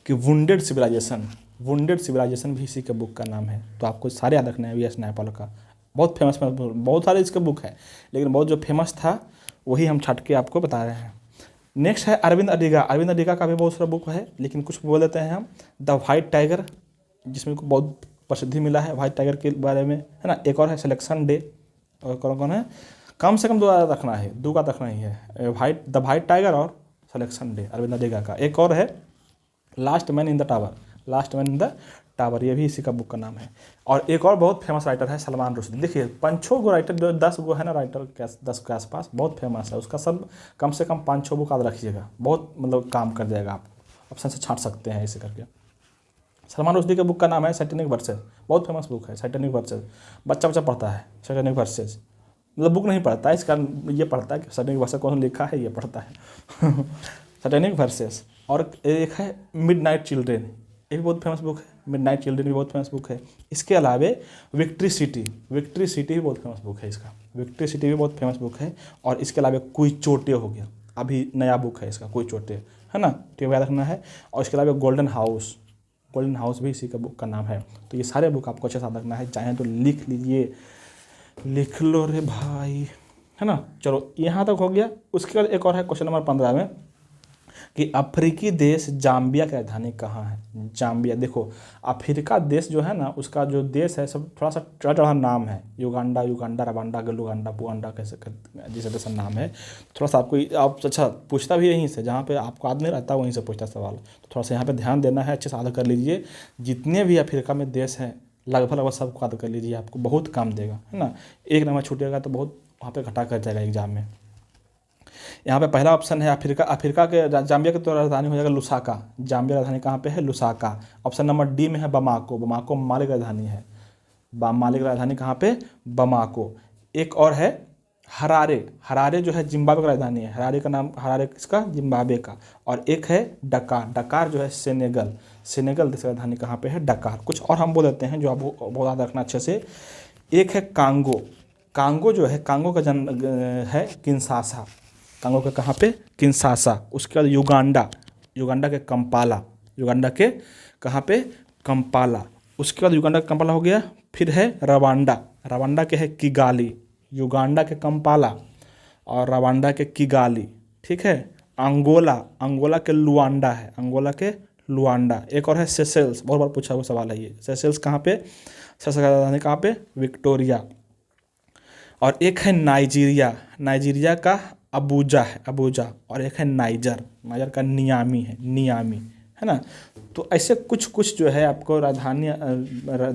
कि वुंडेड सिविलाइजेशन, वुंडेड सिविलाइजेशन भी इसी के बुक का नाम है। तो आपको सारे याद रखना है B.S. नायपॉल का, बहुत फेमस, बहुत सारे इसके बुक है, लेकिन बहुत जो फेमस था वही हम छाट के आपको बता रहे हैं। नेक्स्ट है अरविंद अडिगा, अरविंद अडिगा का भी बहुत सारा बुक है, लेकिन कुछ बोल देते हैं हम। द व्हाइट टाइगर, जिसमें को बहुत प्रसिद्धि मिला है व्हाइट टाइगर के बारे में है ना। एक और है सिलेक्शन डे, और कौन कौन है, कम से कम 2 रखना है, 2 का रखना ही है, द व्हाइट टाइगर और सिलेक्शन डे अरविंद अडिगा का। एक और है last man in the tower, last man in the tower, ये भी इसी का बुक का नाम है। और एक और बहुत फेमस राइटर है सलमान रुश्दी। देखिए 5-6 गो राइटर, 10 गो है ना राइटर, 10 के आसपास, बहुत फेमस है, उसका सब कम से कम 5-6 बुक याद रखिएगा, बहुत मतलब काम कर जाएगा, आप ऑप्शन से छांट सकते हैं ऐसे करके। सलमान रुश्दी के बुक का नाम है सैटेनिक वर्सेस, बहुत फेमस बुक है सैटेनिक वर्सेस, बच्चा पढ़ता है सैटेनिक वर्सेस, मतलब बुक नहीं पढ़ता है, इसका ये पढ़ता है कि सैटेनिक वर्सेस कौन लिखा है, ये पढ़ता है सैटेनिक वर्सेस। और एक है मिडनाइट चिल्ड्रेन, ये भी बहुत फेमस बुक है, मिडनाइट चिल्ड्रेन भी बहुत फेमस बुक है। इसके अलावा विक्ट्री सिटी, विक्ट्री सिटी भी बहुत फेमस बुक है इसका, विक्ट्री सिटी भी बहुत फेमस बुक है। और इसके अलावा कोई चोटे हो गया, अभी नया बुक है इसका कोई चोटे, है ना, तो याद रखना है। और इसके अलावा गोल्डन हाउस, गोल्डन हाउस भी इसी का बुक का नाम है। तो ये सारे बुक आपको अच्छे से याद रखना है, चाहे तो लिख लीजिए, लिख लो रे भाई, है ना। चलो यहाँ तक हो गया। उसके बाद एक और है क्वेश्चन नंबर 15 में, कि अफ्रीकी देश जाम्बिया की राजधानी कहाँ है। जाम्बिया, देखो अफ्रीका देश जो है ना, उसका जो देश है सब थोड़ा सा टेढ़ा टेढ़ा नाम है। युगांडा, युगांडा, रवांडा, गलुगांडा, पुगांडा, कैसे जैसे जैसा नाम है। थोड़ा सा आपको आप अच्छा पूछता भी यहीं से, जहाँ पे आपको आदमी रहता है वहीं से पूछता सवाल। तो थोड़ा सा यहाँ पे ध्यान देना है, अच्छे से याद कर लीजिए। जितने भी अफ्रीका में देश हैं लगभग लगभग सबको याद कर लीजिए, आपको बहुत काम देगा, है ना। एक नंबर छूटेगा तो बहुत वहाँ पे घटा कर जाएगा एग्जाम में। यहाँ पे पहला ऑप्शन है अफ्रीका। अफ्रीका के जाम्बिया की तो राजधानी हो जाएगा लुसाका। जाम्बिया राजधानी कहाँ पे है? लुसाका। ऑप्शन नंबर डी में है बमाको। बमाको माली की राजधानी है। माली की राजधानी कहाँ पे? बमाको। एक और है हरारे। हरारे जो है जिम्बाब्वे की राजधानी है। हरारे का नाम, हरारे किसका? जिम्बाब्वे का। और एक है डकार। डकार जो है सेनेगल। सेनेगल देश की राजधानी कहाँ पे है? डकार। कुछ और हम बोल देते हैं जो आप बहुत याद रखना अच्छे से। एक है कांगो। कांगो जो है, कांगो का जन्म है किंशासा। कांगो के कहाँ पे? किंशासा। उसके बाद युगांडा। युगांडा के कंपाला। युगांडा के कहाँ पे? कंपाला। उसके बाद युगांडा का कंपाला हो गया। फिर है रवांडा। रवांडा के है किगाली। युगांडा के कंपाला और रवांडा के किगाली, ठीक है। अंगोला, अंगोला के लुआंडा है। अंगोला के लुआंडा। एक और है सेशेल्स, बहुत बार पूछा हुआ सवाल है ये। सेशेल्स कहाँ पे? सेशेल्स का राजधानी कहाँ पे? विक्टोरिया। और एक है नाइजीरिया। नाइजीरिया का अबूजा है, अबूजा। और एक है नाइजर। नाइजर का नियामी है, नियामी, है ना। तो ऐसे कुछ कुछ जो है आपको राजधानी,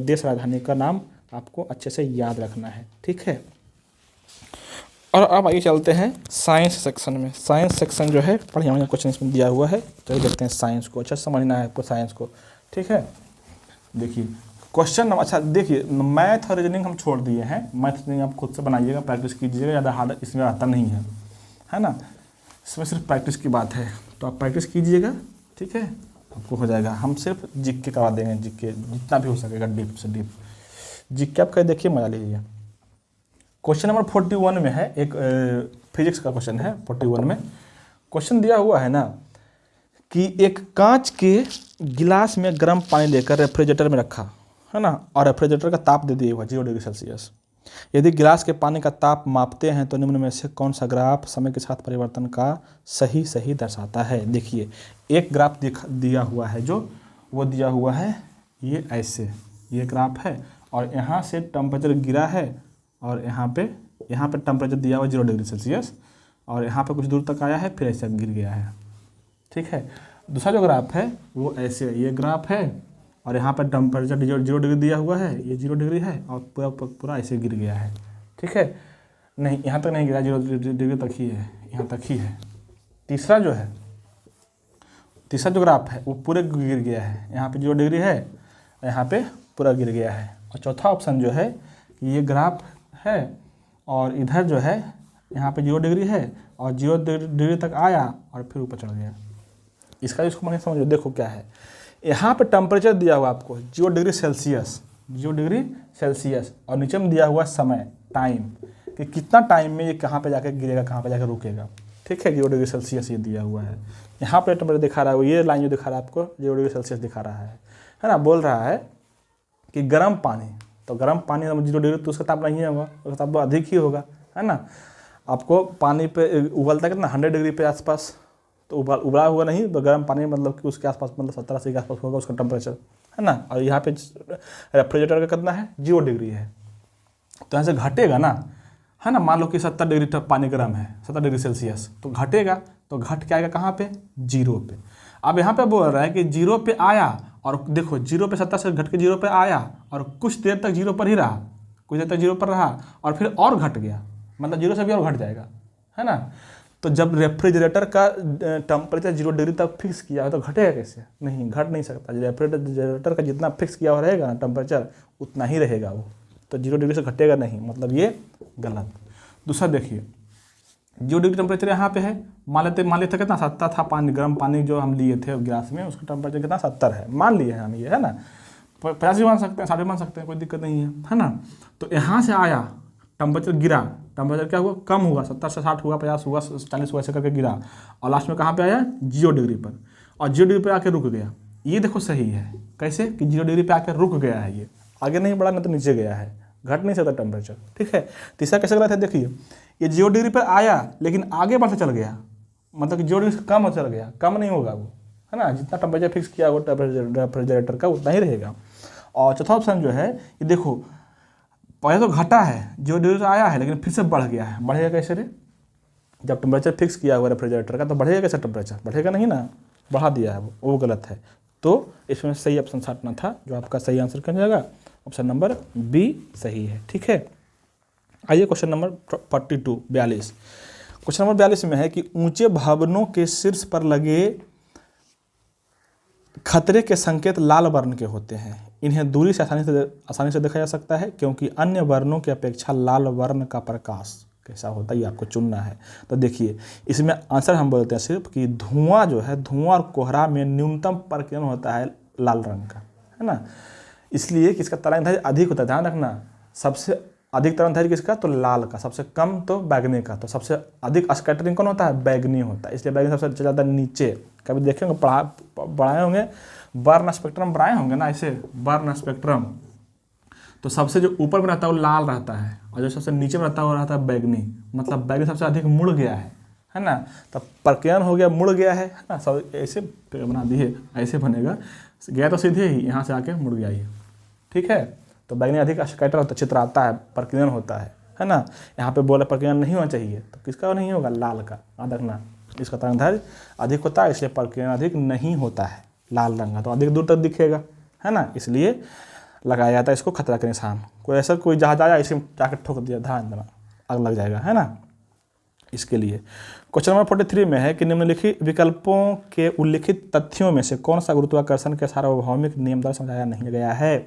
देश राजधानी का नाम आपको अच्छे से याद रखना है, ठीक है। और अब आइए चलते हैं साइंस सेक्शन में। साइंस सेक्शन जो है बढ़िया बढ़िया क्वेश्चन इसमें दिया हुआ है। चलिए देखते हैं साइंस को। अच्छा समझना है आपको साइंस को, ठीक है। देखिए क्वेश्चन, अच्छा देखिए, मैथ और रीजनिंग हम छोड़ दिए हैं। मैथ रीजनिंग आप खुद से बनाइएगा, प्रैक्टिस कीजिएगा, ज़्यादा हार्ड इसमें आता नहीं है ना। इसमें सिर्फ प्रैक्टिस की बात है, तो आप प्रैक्टिस कीजिएगा, ठीक है, आपको हो जाएगा। हम सिर्फ जीके करवा देंगे, जीके जितना भी हो सकेगा डीप से डीप जीके आप कर देखिए, मजा लीजिए। क्वेश्चन नंबर 41 में है, एक फिजिक्स का क्वेश्चन है। 41 में क्वेश्चन दिया हुआ है ना कि एक कांच के गिलास में गर्म पानी लेकर रेफ्रिजरेटर में रखा, है ना, और रेफ्रिजरेटर का ताप दे दिया हुआ 0 डिग्री सेल्सियस। यदि गिलास के पानी का ताप मापते हैं तो निम्न में से कौन सा ग्राफ समय के साथ परिवर्तन का सही दर्शाता है। देखिए एक ग्राफ दिया हुआ है, जो वो दिया हुआ है ये ऐसे, ये ग्राफ है, और यहाँ से टेम्परेचर गिरा है, और यहाँ पे टेम्परेचर दिया हुआ 0 डिग्री सेल्सियस, और यहाँ पे कुछ दूर तक आया है, फिर ऐसे गिर गया है, ठीक है। दूसरा जो ग्राफ है वो ऐसे, ये ग्राफ है, और यहाँ पर टेम्परेचर 0 डिग्री दिया हुआ है, ये 0 डिग्री है, और पूरा ऐसे गिर गया है, ठीक है। नहीं, यहाँ तक नहीं गिरा, 0 डिग्री तक ही है, यहाँ तक ही है। तीसरा जो ग्राफ है वो पूरे गिर गया है, यहाँ पे 0 डिग्री है, यहाँ पे पूरा गिर गया है। और चौथा ऑप्शन जो है, ये ग्राफ है और इधर जो है यहाँ पे 0 डिग्री है, और 0 डिग्री तक आया और फिर ऊपर चढ़ गया। इसका इसको मैंने समझो, देखो क्या है, यहाँ पे टेम्परेचर दिया हुआ आपको 0 डिग्री सेल्सियस, 0 डिग्री सेल्सियस, और नीचे में दिया हुआ समय, टाइम, कि कितना टाइम में ये कहाँ पे जाके गिरेगा, कहाँ पे जाके रुकेगा, ठीक है। 0 डिग्री सेल्सियस ये दिया हुआ है। यहाँ पे टेम्परेचर दिखा रहा है, ये लाइन जो दिखा रहा है आपको 0 डिग्री सेल्सियस दिखा रहा है ना। बोल रहा है कि गर्म पानी, तो गर्म पानी 0 डिग्री तो उसका ताप नहीं होगा, उसका ताप तो अधिक ही होगा, है ना। आपको पानी पे उबलता कितना 100 डिग्री पे आसपास, तो उबला हुआ नहीं, तो गर्म पानी मतलब कि उसके आसपास, मतलब 70-80 के आसपास होगा उसका टेम्परेचर, है ना। और यहाँ पे रेफ्रिजरेटर का कितना है? 0 डिग्री है, तो यहाँ से घटेगा ना, है ना। मान लो कि 70 डिग्री पानी गर्म है, 70 डिग्री सेल्सियस, तो घटेगा, तो घट के आएगा कहाँ पे? 0 पे। अब यहाँ पे बोल रहा है कि 0 पे आया, और देखो 0 पे 70 से घट के 0 पे आया, और कुछ देर तक 0 पर ही रहा, कुछ देर तक 0 पर रहा, और फिर और घट गया, मतलब 0 से भी और घट जाएगा, है ना। तो जब रेफ्रिजरेटर का टेम्परेचर 0 डिग्री तक फिक्स किया है तो घटेगा कैसे? नहीं, घट नहीं सकता। रेफ्रिजरेटर का जितना फिक्स किया हुआ रहेगा ना टेम्परेचर, उतना ही रहेगा वो, तो 0 डिग्री से घटेगा नहीं, मतलब ये गलत। दूसरा देखिए, 0 डिग्री टेम्परेचर यहाँ पे है, मान लेते कितना 70 था, पानी गर्म पानी जो हम लिए थे गिलास में, उसका टेम्परेचर कितना 70 है, मान लिए हैं हम, ये है ना। 50 भी मान सकते हैं, 60 भी मान सकते हैं, कोई दिक्कत नहीं है ना। तो यहाँ से आया, टेम्परेचर गिरा, टेम्परेचर क्या हुआ? कम हुआ, 70 से 60 हुआ, 50 हुआ, 40 हुआ, ऐसे करके गिरा, और लास्ट में कहाँ पे आया? 0 डिग्री पर, और 0 डिग्री पर आके रुक गया। ये देखो सही है, कैसे कि 0 डिग्री पे आके रुक गया है, ये आगे नहीं बढ़ा, नहीं तो नीचे गया है, घट नहीं सकता टेम्परेचर, ठीक है। तीसरा कैसे गलत है? देखिए, ये 0 डिग्री पर आया लेकिन आगे बढ़ते चल गया, मतलब कि जो डिग्री से कम हो चल गया, कम नहीं होगा वो, है ना। जितना टेम्परेचर फिक्स किया हुआ रेफ्रिजरेटर का उतना ही रहेगा। और चौथा ऑप्शन जो है ये देखो, पहले तो घटा है, जो डिग्री से आया है लेकिन फिर से बढ़ गया है। बढ़ेगा कैसे रे? जब टेम्परेचर फिक्स किया हुआ रेफ्रिजरेटर का तो बढ़ेगा कैसे टेम्परेचर? बढ़ेगा नहीं ना, बढ़ा दिया है वो गलत है। तो इसमें सही ऑप्शन साटना था, जो आपका सही आंसर कर जाएगा ऑप्शन नंबर बी सही है। ठीक है, आइए क्वेश्चन नंबर 42 क्वेश्चन नंबर 42 में है कि ऊंचे भवनों के शीर्ष पर लगे खतरे के संकेत लाल वर्ण के होते हैं। इन्हें दूरी से आसानी से देखा जा सकता है, क्योंकि अन्य वर्णों की अपेक्षा लाल वर्ण का प्रकाश कैसा होता है ये आपको चुनना है। तो देखिए, इसमें आंसर हम बोलते हैं सिर्फ कि धुआं जो है, धुआं और कोहरा में न्यूनतम प्रकीर्णन होता है लाल रंग का, है ना। इसलिए कि इसका तरंगदैर्घ्य अधिक होता है, ध्यान रखना। सबसे अधिक तरंगदैर्घ्य किसका? तो लाल का। सबसे कम तो बैगनी का। तो सबसे अधिक स्कैटरिंग कौन होता है? बैगनी होता है। इसलिए बैगनी सबसे ज़्यादा नीचे। कभी देखेंगे बढ़ाए होंगे, बर्न स्पेक्ट्रम बढ़ाए होंगे ना, ऐसे बर्न स्पेक्ट्रम, तो सबसे जो ऊपर में रहता है वो लाल रहता है, और जो सबसे नीचे में रहता है वो रहता है बैगनी। मतलब बैगनी सबसे अधिक मुड़ गया है ना। तब प्रकीर्णन हो गया, मुड़ गया है ना। सब ऐसे बना दिए, ऐसे बनेगा, गया तो सीधे ही, यहाँ से आके मुड़ गया ये। ठीक है, तो बैगनी अधिक स्कैटर होता है, चित्र आता है, प्रकीर्णन होता है ना। यहाँ पे बोले प्रकीर्णन नहीं होना चाहिए, तो किसका नहीं होगा? लाल का। याद रखना, इसका तरंगदैर्घ्य अधिक होता है, इसलिए प्रकीर्णन अधिक नहीं होता है। लाल रंग का तो अधिक दूर तक दिखेगा, है ना, इसलिए लगाया जाता है इसको खतरा के निशान। कोई ऐसा कोई जहाज आया इसे जाकर ठोक दिया, ध्यान देना, आग लग जाएगा, है ना। इसके लिए क्वेश्चन नंबर 43 में है कि निम्नलिखित विकल्पों के उल्लिखित तथ्यों में से कौन सा गुरुत्वाकर्षण के सार्वभौमिक नियम द्वारा समझाया नहीं गया है।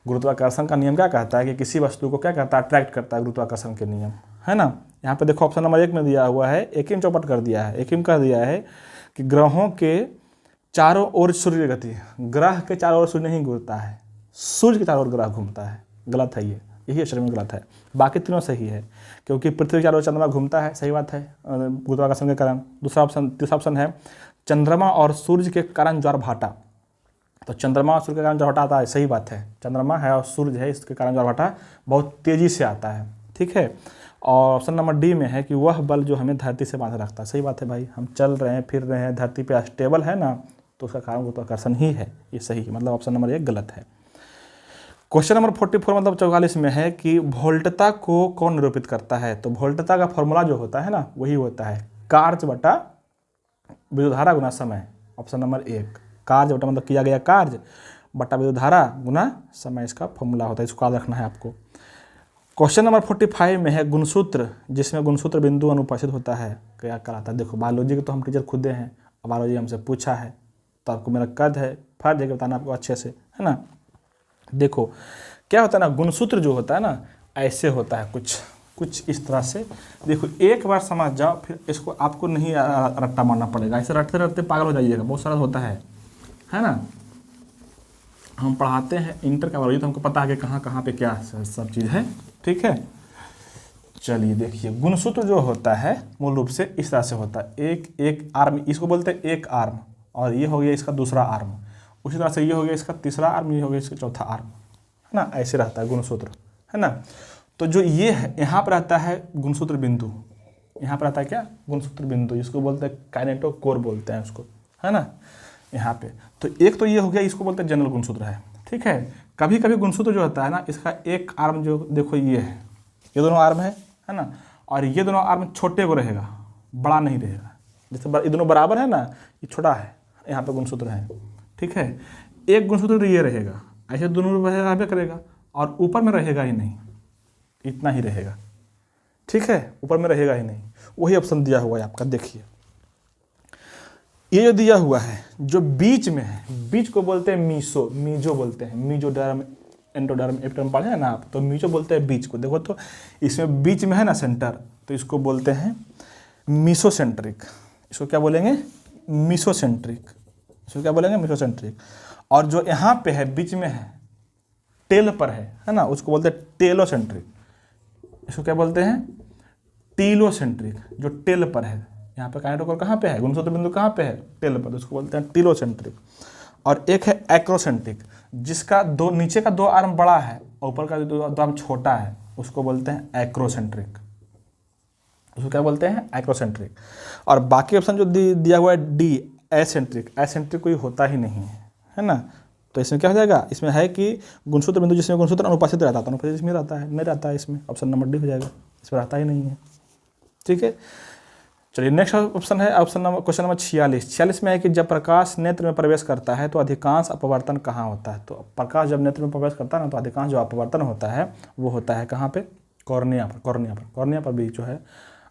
गुरुत्वाकर्षण का नियम क्या कहता है कि किसी वस्तु को क्या करता है? अट्रैक्ट करता है, गुरुत्वाकर्षण के नियम, है ना। यहाँ पे देखो ऑप्शन नंबर 1 में दिया हुआ है, एक ही चौपट कर दिया है। एक ही कह दिया है कि ग्रहों के चारों ओर सूर्य गति, ग्रह के चारों ओर सूर्य नहीं घूमता है, सूर्य के चारों ओर ग्रह घूमता है। गलत है ये, यही अक्षर में गलत है। बाकी तीनों सही है, क्योंकि पृथ्वी के चारों ओर चंद्रमा घूमता है, सही बात है, गुरुत्वाकर्षण के कारण। तीसरा ऑप्शन है चंद्रमा और सूर्य के कारण ज्वार भाटा। तो चंद्रमा और सूर्य के कारण ज्वार भाटा आता है, सही बात है। चंद्रमा है और सूर्य है, इसके कारण ज्वार भाटा बहुत तेजी से आता है। ठीक है, और ऑप्शन नंबर डी में है कि वह बल जो हमें धरती से बांधे रखता है। सही बात है भाई, हम चल रहे हैं, फिर रहे हैं, धरती पे स्टेबल है ना, तो उसका कारण गुरुत्वाकर्षण ही है। ये सही है, मतलब ऑप्शन नंबर 1 गलत है। क्वेश्चन नंबर 44 मतलब 44 में है कि वोल्टता को कौन निरूपित करता है। तो वोल्टता का फॉर्मूला जो होता है ना, वही होता है कार्य बटा विद्युत धारा गुना समय। ऑप्शन नंबर 1, कार्य बटा मतलब किया गया कार्य बटा विद्युत धारा गुना समय, इसका फॉर्मूला होता है। इसको याद रखना है आपको। क्वेश्चन नंबर 45 में है गुणसूत्र, जिसमें गुणसूत्र बिंदु अनुपस्थित होता है, क्या कहलाता है। देखो बायोलॉजी के तो हम टीचर खुदे हैं, अब बायोलॉजी हमसे पूछा है, तो आपको मेरा फर्ज है कि बताना आपको अच्छे से, है ना। देखो क्या होता है ना, गुणसूत्र जो होता है ना, ऐसे होता है कुछ इस तरह से। देखो एक बार समझ जाओ, फिर इसको आपको नहीं रट्टा मारना पड़ेगा। ऐसे रटते रटते पागल हो जाइएगा, बहुत सारा होता है ना। हम पढ़ाते हैं इंटर का बायोलॉजी, तो हमको पता है कि कहाँ कहाँ पे क्या सब चीज़ है। ठीक है, चलिए देखिए, गुणसूत्र जो होता है मूल रूप से इस तरह से होता है। एक आर्म, इसको बोलते हैं एक आर्म, और ये हो गया इसका दूसरा आर्म। उसी तरह से ये हो गया इसका तीसरा आर्म, ये हो गया इसका चौथा आर्म, है ना। ऐसे रहता है गुणसूत्र, है ना। तो जो ये है, यहाँ पर रहता है गुणसूत्र बिंदु, यहाँ पर रहता है क्या? गुणसूत्र बिंदु। इसको बोलते हैं काइनेटोकोर बोलते हैं उसको, है ना। यहाँ पे तो एक तो ये हो गया, इसको बोलते हैं जनरल गुणसूत्र है। ठीक है, कभी कभी गुणसूत्र जो होता है ना, इसका एक आर्म जो देखो ये है, ये दोनों आर्म है ना, और ये दोनों आर्म छोटे को रहेगा, बड़ा नहीं रहेगा। जैसे ये दोनों बराबर है ना, ये छोटा है, यहाँ पे गुणसूत्र है। ठीक है, एक गुणसूत्र ये रहेगा, ऐसे दोनों रहबे करेगा, और ऊपर में रहेगा ही नहीं, इतना ही रहेगा। ठीक है, ऊपर में रहेगा ही नहीं। वही ऑप्शन दिया हुआ है आपका, देखिए ये जो दिया हुआ है, जो बीच में है, बीच को बोलते हैं मीजो बोलते हैं। मीजोडर्म, एंडोडर्म, एपिडर्म पढ़े हैं ना आप, तो मीजो बोलते हैं बीच को। देखो तो इसमें बीच में है ना सेंटर, तो इसको बोलते हैं मीसोसेंट्रिक। इसको क्या बोलेंगे? मीसोसेंट्रिक। इसको क्या बोलेंगे? मीसोसेंट्रिक। और जो यहाँ पे है बीच में है, टेल पर है ना, उसको बोलते हैं टेलोसेंट्रिक। इसको क्या बोलते हैं? टीलोसेंट्रिक, जो टेल पर है। यहाँ पे काइनेटोकोर कहाँ पे है? गुणसूत्र बिंदु कहाँ पे है? टेल पर, उसको बोलते हैं टीलोसेंट्रिक। और एक है एक्रोसेंट्रिक, जिसका नीचे का 2 आर्म बड़ा है और ऊपर का 2 आर्म छोटा है, उसको बोलते हैं एक्रोसेंट्रिक। उसको क्या बोलते हैं, एक्रोसेंट्रिक। और बाकी ऑप्शन जो दिया हुआ है डी एसेंट्रिक, एसेंट्रिक कोई होता ही नहीं है ना। तो इसमें क्या हो जाएगा, इसमें है कि गुणसूत्र बिंदु जिसमें गुणसूत्र अनुपासित रहता है, तो अनुपासित इसमें रहता है, नहीं रहता है इसमें, ऑप्शन नंबर डी हो जाएगा, इसमें रहता ही नहीं है। ठीक है, चलिए नेक्स्ट ऑप्शन है, ऑप्शन नंबर क्वेश्चन नंबर 46 में है कि जब प्रकाश नेत्र में प्रवेश करता है तो अधिकांश अपवर्तन कहाँ होता है। तो प्रकाश जब नेत्र में प्रवेश करता है ना, तो अधिकांश जो अपवर्तन होता है वो होता है कहाँ पे, कॉर्निया पर, कॉर्निया पर भी जो है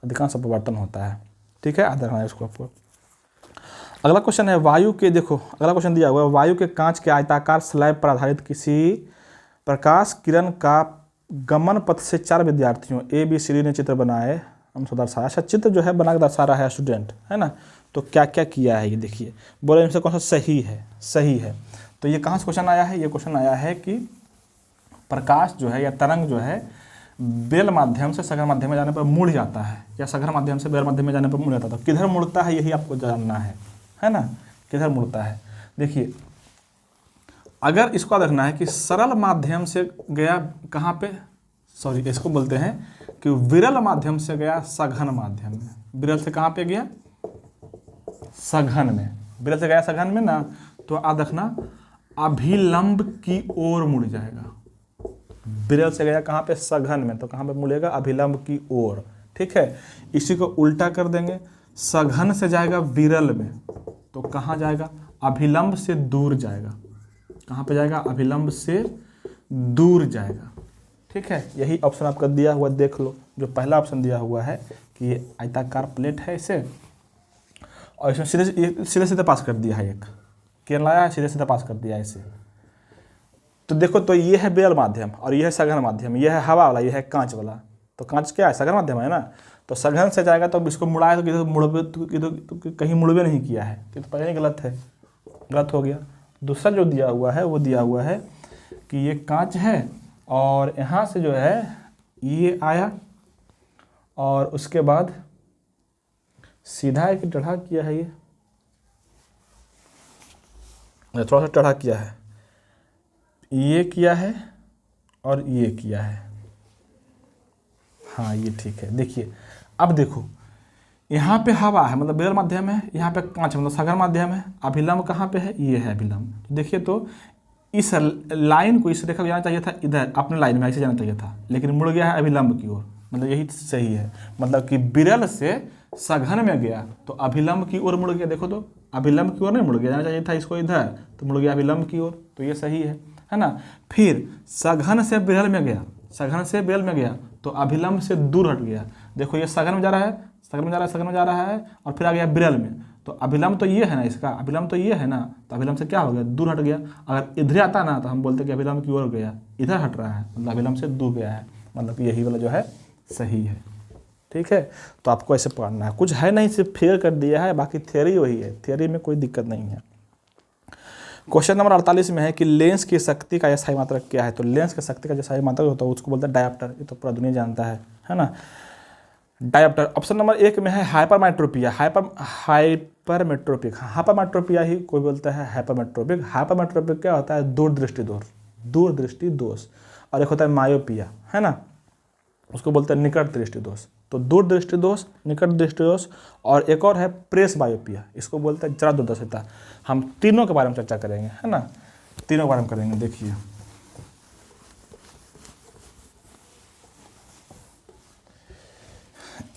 अधिकांश अपवर्तन होता है। ठीक है, याद रखना है इसको आपको। अगला क्वेश्चन है वायु के, देखो अगला क्वेश्चन दिया हुआ है, वायु के कांच के आयताकार स्लैब पर आधारित किसी प्रकाश किरण का गमन पथ से 4 विद्यार्थियों ABCD ने चित्र बनाए, हमसे दर्शाया। अच्छा, चित्र जो है बना के दर्शा रहा है स्टूडेंट, है ना। तो क्या क्या किया है ये देखिए, बोले इनसे कौन सा सही है, सही है। तो ये कहाँ से क्वेश्चन आया है, ये क्वेश्चन आया है कि प्रकाश जो है या तरंग जो है बेल माध्यम से सघन माध्यम में जाने पर मुड़ जाता है, या सघन माध्यम से बेल माध्यम में जाने पर मुड़ जाता है। तो किधर मुड़ता है यही आपको जानना है ना, किधर मुड़ता है। देखिए अगर इसको देखना है कि सरल माध्यम से गया कहाँ पे, सॉरी इसको बोलते हैं कि विरल माध्यम से गया सघन माध्यम में, विरल से कहाँ पे गया, सघन में, विरल से गया सघन में ना, तो याद रखना अभिलंब की ओर मुड़ जाएगा। विरल से गया कहाँ पे, सघन में, तो कहाँ पे मुड़ेगा, अभिलंब की ओर। ठीक है, इसी को उल्टा कर देंगे, सघन से जाएगा विरल में, तो कहाँ जाएगा, अभिलंब से दूर जाएगा। कहाँ पे जाएगा, अभिलंब से दूर जाएगा। ठीक है, यही ऑप्शन आपका दिया हुआ देख लो, जो पहला ऑप्शन दिया हुआ है कि ये आयताकार प्लेट है इसे, और इसमें सीधे सीधे पास कर दिया है, एक किरण लाया है सीधे सीधे पास कर दिया है इसे। तो देखो, तो ये है बेल माध्यम और ये है सघन माध्यम, ये है हवा वाला, ये है कांच वाला। तो कांच क्या है, सघन माध्यम है ना। तो सघन से जाएगा तो इसको मुड़ाया तो किधर मुड़बे, तो कहीं मुड़बे नहीं किया है, कि तो पहले गलत है, गलत हो गया। दूसरा जो दिया हुआ है वो दिया हुआ है कि ये कांच है और यहाँ से जो है ये आया और उसके बाद सीधा एक टेढ़ा किया है, ये थोड़ा सा टेढ़ा किया है, ये किया है और ये किया है। हाँ ये ठीक है। देखिए अब देखो, यहाँ पे हवा है मतलब बेल माध्यम है, यहाँ पे कांच मतलब सघन माध्यम है, अभिलंब कहाँ पे है, ये है अभिलंब। देखिए तो इस लाइन को इस रेखा को जाना चाहिए था इधर, अपने लाइन में ऐसे जाना चाहिए था, लेकिन मुड़ गया है अभिलंब की ओर, मतलब यही सही है। मतलब कि विरल से सघन में गया तो अभिलंब की ओर मुड़ गया। देखो तो अभिलंब की ओर नहीं मुड़ गया, जाना चाहिए था इसको इधर, तो मुड़ गया अभिलंब की ओर, तो ये सही है ना। फिर सघन से विरल में गया, सघन से बेल में गया तो अभिलंब से दूर हट गया। देखो ये सघन में जा रहा है, सघन में जा रहा है, सघन में जा रहा है, और फिर आ गया विरल में, तो अभिलंब तो ये है ना, इसका अभिलंब तो ये है ना, तो अभिलंब से क्या हो गया, दूर हट गया। अगर इधर आता ना तो हम बोलते कि अभिलंब की ओर गया, इधर हट रहा है मतलब अभिलंब से दूर गया है, मतलब यही वाला जो है सही है। ठीक है, तो आपको ऐसे पढ़ना है, कुछ है नहीं, सिर्फ फिगर कर दिया है, बाकी थ्योरी वही है, थ्योरी में कोई दिक्कत नहीं है। क्वेश्चन नंबर 48 में है कि लेंस की शक्ति का स्थायी मात्रक क्या है। तो लेंस की शक्ति का स्थायी मात्रक होता है उसको बोलते हैं डायोप्टर, ये तो पूरा दुनिया जानता है ना, डायोप्टर। ऑप्शन नंबर 1 में है हाइपरमेट्रोपिया, हाइपरमेट्रोपिक, हाइपरमेट्रोपिया ही कोई बोलता है हाइपरमेट्रोपिक। हाइपरमेट्रोपिक क्या होता है, दूरदृष्टि दोष, दूरदृष्टि दोष। और एक होता है मायोपिया, है ना, उसको बोलते हैं निकट दृष्टि दोष। तो दूरदृष्टि दोष, निकट दृष्टि दोष, और एक और है प्रेस बायोपिया, इसको बोलते हैं जरा दूरदर्शिता। हम तीनों के बारे में चर्चा करेंगे, है ना, तीनों के बारे में करेंगे। देखिए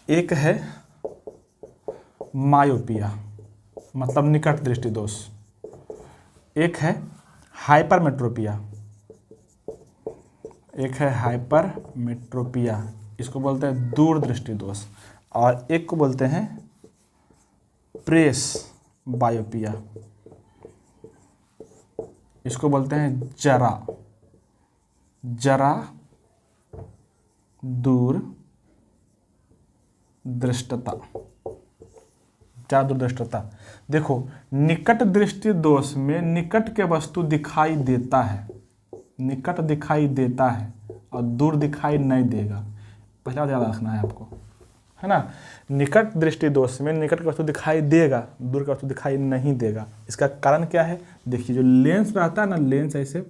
एक है मायोपिया मतलब निकट दृष्टि दोष, एक है हाइपरमेट्रोपिया, एक है हाइपरमेट्रोपिया, इसको बोलते हैं दूरदृष्टि दोष, और एक को बोलते हैं प्रेस बायोपिया, इसको बोलते हैं जरा दूर दृष्टता, जरा दूरदृष्टता। देखो निकट दृष्टि दोष में निकट के वस्तु दिखाई देता है, निकट दिखाई देता है और दूर दिखाई नहीं देगा, पहला याद रखना है आपको, है ना। निकट दृष्टि दोष में निकट की वस्तु दिखाई देगा, दूर की वस्तु दिखाई नहीं देगा। इसका कारण क्या है, देखिए जो लेंस रहता है ना, लेंस ऐसे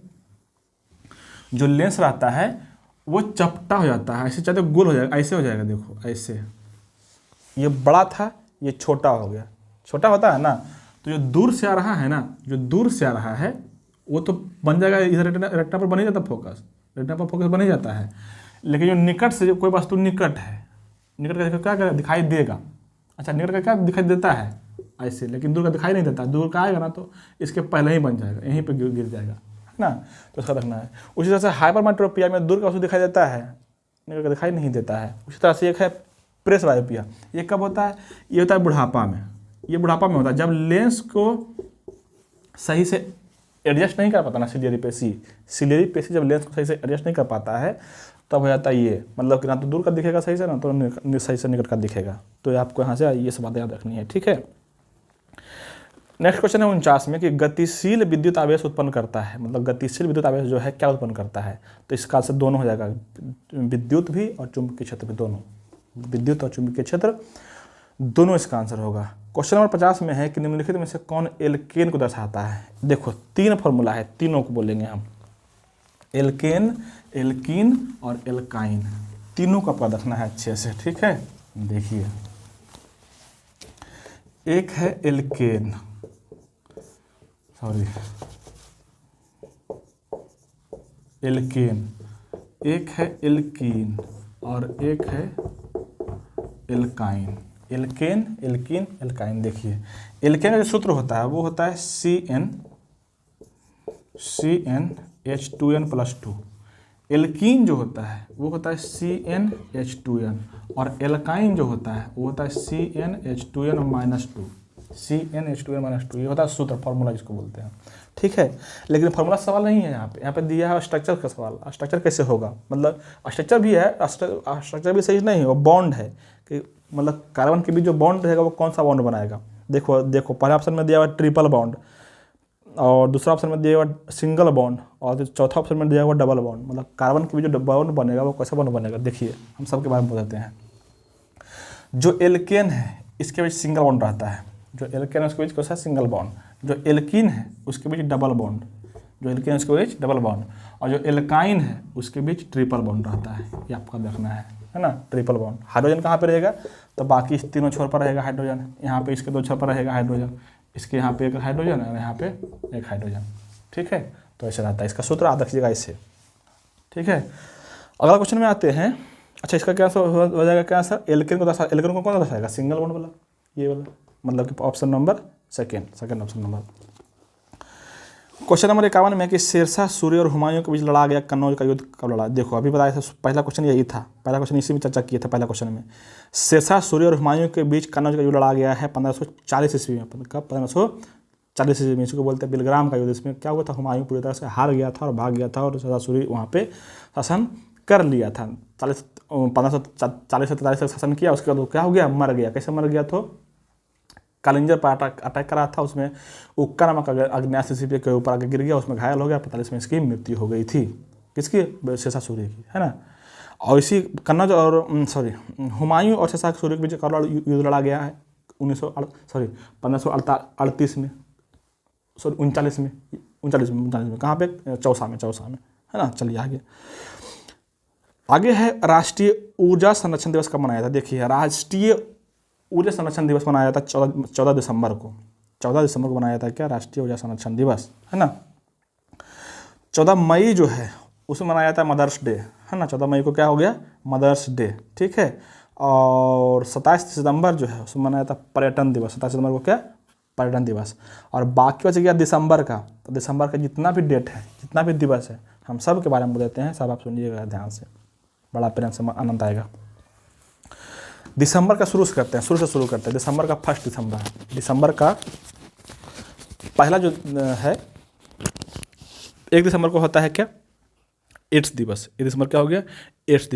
जो लेंस रहता है वो चपटा हो जाता है, ऐसे चाहते गोल हो जाएगा, ऐसे हो जाएगा, देखो ऐसे ये बड़ा था, ये छोटा हो गया, छोटा होता है ना, तो जो दूर से आ रहा है ना, जो दूर से आ रहा है वो तो बन जाएगा, इधर रेटिना पर बन ही जाता फोकस, रेटिना पर फोकस बन ही जाता है। लेकिन जो निकट से, जो कोई वस्तु निकट है, निकट का क्या क्या दिखाई देगा, अच्छा निकट का क्या दिखाई देता है ऐसे, लेकिन दूर का दिखाई नहीं देता, दूर का आएगा ना तो इसके पहले ही बन जाएगा, यहीं पे गिर जाएगा, है ना, तो उसका रखना है। उसी तरह से हाइपरमेट्रोपिया में दूर का वस्तु दिखाई देता है, निकट का दिखाई नहीं देता है। उसी तरह से एक है प्रेस बायोपिया, ये कब होता है, ये होता है बुढ़ापा में, ये बुढ़ापा में होता है जब लेंस को सही से एडजस्ट नहीं कर पाता ना, सिलियरी पेशी जब लेंस को सही से एडजस्ट नहीं कर पाता है तब हो जाता है ये, मतलब कि ना तो दूर का दिखेगा सही से, ना तो सही से निकट का दिखेगा। तो आपको यहाँ से ये सब बातें याद रखनी है, ठीक है। नेक्स्ट क्वेश्चन है 49 में कि गतिशील विद्युत आवेश उत्पन्न करता है, मतलब गतिशील विद्युत आवेश जो है क्या उत्पन्न करता है, तो इसका आंसर दोनों हो जाएगा, विद्युत भी और चुंबकीय क्षेत्र भी, दोनों, विद्युत और चुंबकीय क्षेत्र दोनों इसका आंसर होगा। क्वेश्चन नंबर 50 में है कि निम्नलिखित में से कौन एल्केन को दर्शाता है। देखो 3 फॉर्मूला है, तीनों को बोलेंगे हम, एल्केन, एल्कीन और एल्काइन, तीनों का पता रखना है अच्छे से, ठीक है। देखिए एक है एल्केन, सॉरी एल्केन, एक है एल्कीन और एक है एल्काइन, एल्केन, एल्कीन, एल्काइन। देखिए एल्केन का जो सूत्र होता है वो होता है CnH2n+2, एल्कीन जो होता है वो होता है CnH2n, और एल्काइन जो होता है वो होता है CnH2n-2, CnH2n-2, ये होता है सूत्र, फॉर्मूला जिसको बोलते हैं, ठीक है। लेकिन फॉर्मूला सवाल नहीं है यहाँ पे दिया है स्ट्रक्चर का सवाल। स्ट्रक्चर कैसे होगा, मतलब स्ट्रक्चर भी है, स्ट्रक्चर भी सही नहीं, वो बॉन्ड है कि मतलब कार्बन के बीच जो बॉन्ड रहेगा वो कौन सा बॉन्ड बनाएगा। देखो पहले ऑप्शन में दिया हुआ ट्रिपल बॉन्ड, और दूसरा ऑप्शन में दिया हुआ सिंगल बॉन्ड, और चौथा ऑप्शन में दिया हुआ डबल बॉन्ड, मतलब कार्बन के बीच जो बॉन्ड बनेगा वो कैसा बॉन्ड बनेगा। देखिए हम सब के बारे में बताते हैं। जो एल्केन है इसके बीच सिंगल बॉन्ड रहता है, जो एल्केन है उसके बीच कैसा सिंगल बॉन्ड, जो एल्कीन है उसके बीच डबल बॉन्ड, जो एल्केन है उसके बीच डबल बॉन्ड, और जो एल्काइन है उसके बीच ट्रिपल बॉन्ड रहता है, ये आपका देखना है ना, ट्रिपल बॉन्ड। हाइड्रोजन कहाँ पे रहेगा, तो बाकी इस तीनों छोर पर रहेगा हाइड्रोजन, यहाँ पे इसके 2 छोर पर रहेगा हाइड्रोजन, इसके यहाँ पे एक हाइड्रोजन और यहाँ पे एक हाइड्रोजन, ठीक है। तो ऐसे रहता है, इसका सूत्र याद रखिएगा इससे, ठीक है। अगला क्वेश्चन में आते हैं। अच्छा इसका क्या हो जाएगा, क्या आंसर, एल्केन को कौन दर्शाएगा, सिंगल बॉन्ड वाला, ये वाला, मतलब कि option number second option number. Question number 51 में कि शेरशाह सूर्य और हुमायूं के बीच लड़ा गया कन्नौज का युद्ध कब लड़ा। देखो अभी बताया था, पहला क्वेश्चन यही था, पहला क्वेश्चन इसी में चर्चा किया था। पहला क्वेश्चन में शेरशाह सूर्य और हुमायूं के बीच कन्नौज का युद्ध लड़ा गया है 1540 ईस्वी में। कब, 1540 ईस्वी में, इसको बोलते हैं बिलग्राम का युद्ध। इसमें क्या हुआ था, हुमायूं पूरी तरह से हार गया था और भाग गया था, और शेरशाह सूर्य वहाँ पे शासन कर लिया था। 1540 से 43 तक शासन किया, उसके बाद क्या हो गया, मर गया। कैसे मर गया, तो कालिंजर पर अटैक करा था, उसमें उक्का नामक अग्न्यास्त्र के ऊपर आगे गिर गया, उसमें घायल हो गया, 45 में इसकी मृत्यु हो गई थी, किसकी, शेरशाह सूर्य की, है ना। और इसी कन्नौज और हुमायूं और शेरशाह सूर्य के बीच युद्ध लड़ा गया है 1538 में, 39 में, कहाँ पे, चौसा में, है ना। चलिए आगे है राष्ट्रीय ऊर्जा संरक्षण दिवस कब मनाया था। देखिए राष्ट्रीय ऊर्जा संरक्षण दिवस मनाया था 14 दिसंबर को। 14 दिसंबर को मनाया था क्या, राष्ट्रीय ऊर्जा संरक्षण दिवस, है ना। 14 मई जो है उसमें मनाया था मदर्स डे, है ना। 14 मई को क्या हो गया, मदर्स डे, ठीक है। और 27 सितंबर जो है उसमें मनाया था पर्यटन दिवस। 27 सितंबर को क्या, पर्यटन दिवस। और बाकी बच गया दिसंबर का, तो दिसंबर का जितना भी डेट है, जितना भी दिवस है, हम सब के बारे में बताते हैं, सब आप सुनिएगा ध्यान से, बड़ा प्रेम से आनंद आएगा। दिसंबर का शुरू से करते हैं, दिसंबर का 1 दिसंबर, दिसंबर का पहला जो है 1 दिसंबर को होता है क्या, एड्स दिवस। 1 दिसंबर क्या हो गया, एड्स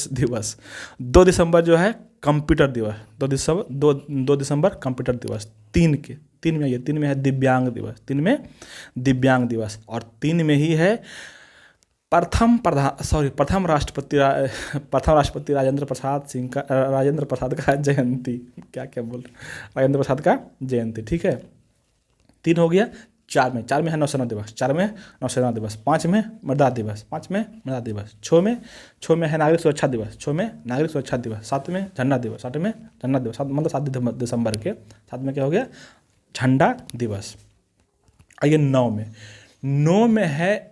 दिवस। 2 दिसंबर जो है कंप्यूटर दिवस, 2 दिसंबर कंप्यूटर दिवस। 3 में है दिव्यांग दिवस, और 3 में ही है प्रथम राष्ट्रपति राजेंद्र प्रसाद का जयंती, क्या बोल रहे, राजेंद्र प्रसाद का जयंती, ठीक है। 3 हो गया, 4 में है नौसेना दिवस, 4 में नौसेना दिवस, 5 में मृदा दिवस, 5 में मृदा दिवस, 6 में है नागरिक सुरक्षा दिवस, 6 में नागरिक सुरक्षा दिवस, 7 में झंडा दिवस, 7 में झंडा दिवस, मतलब 7 दिसंबर के 7 में क्या हो गया, झंडा दिवस। आइए 9 में है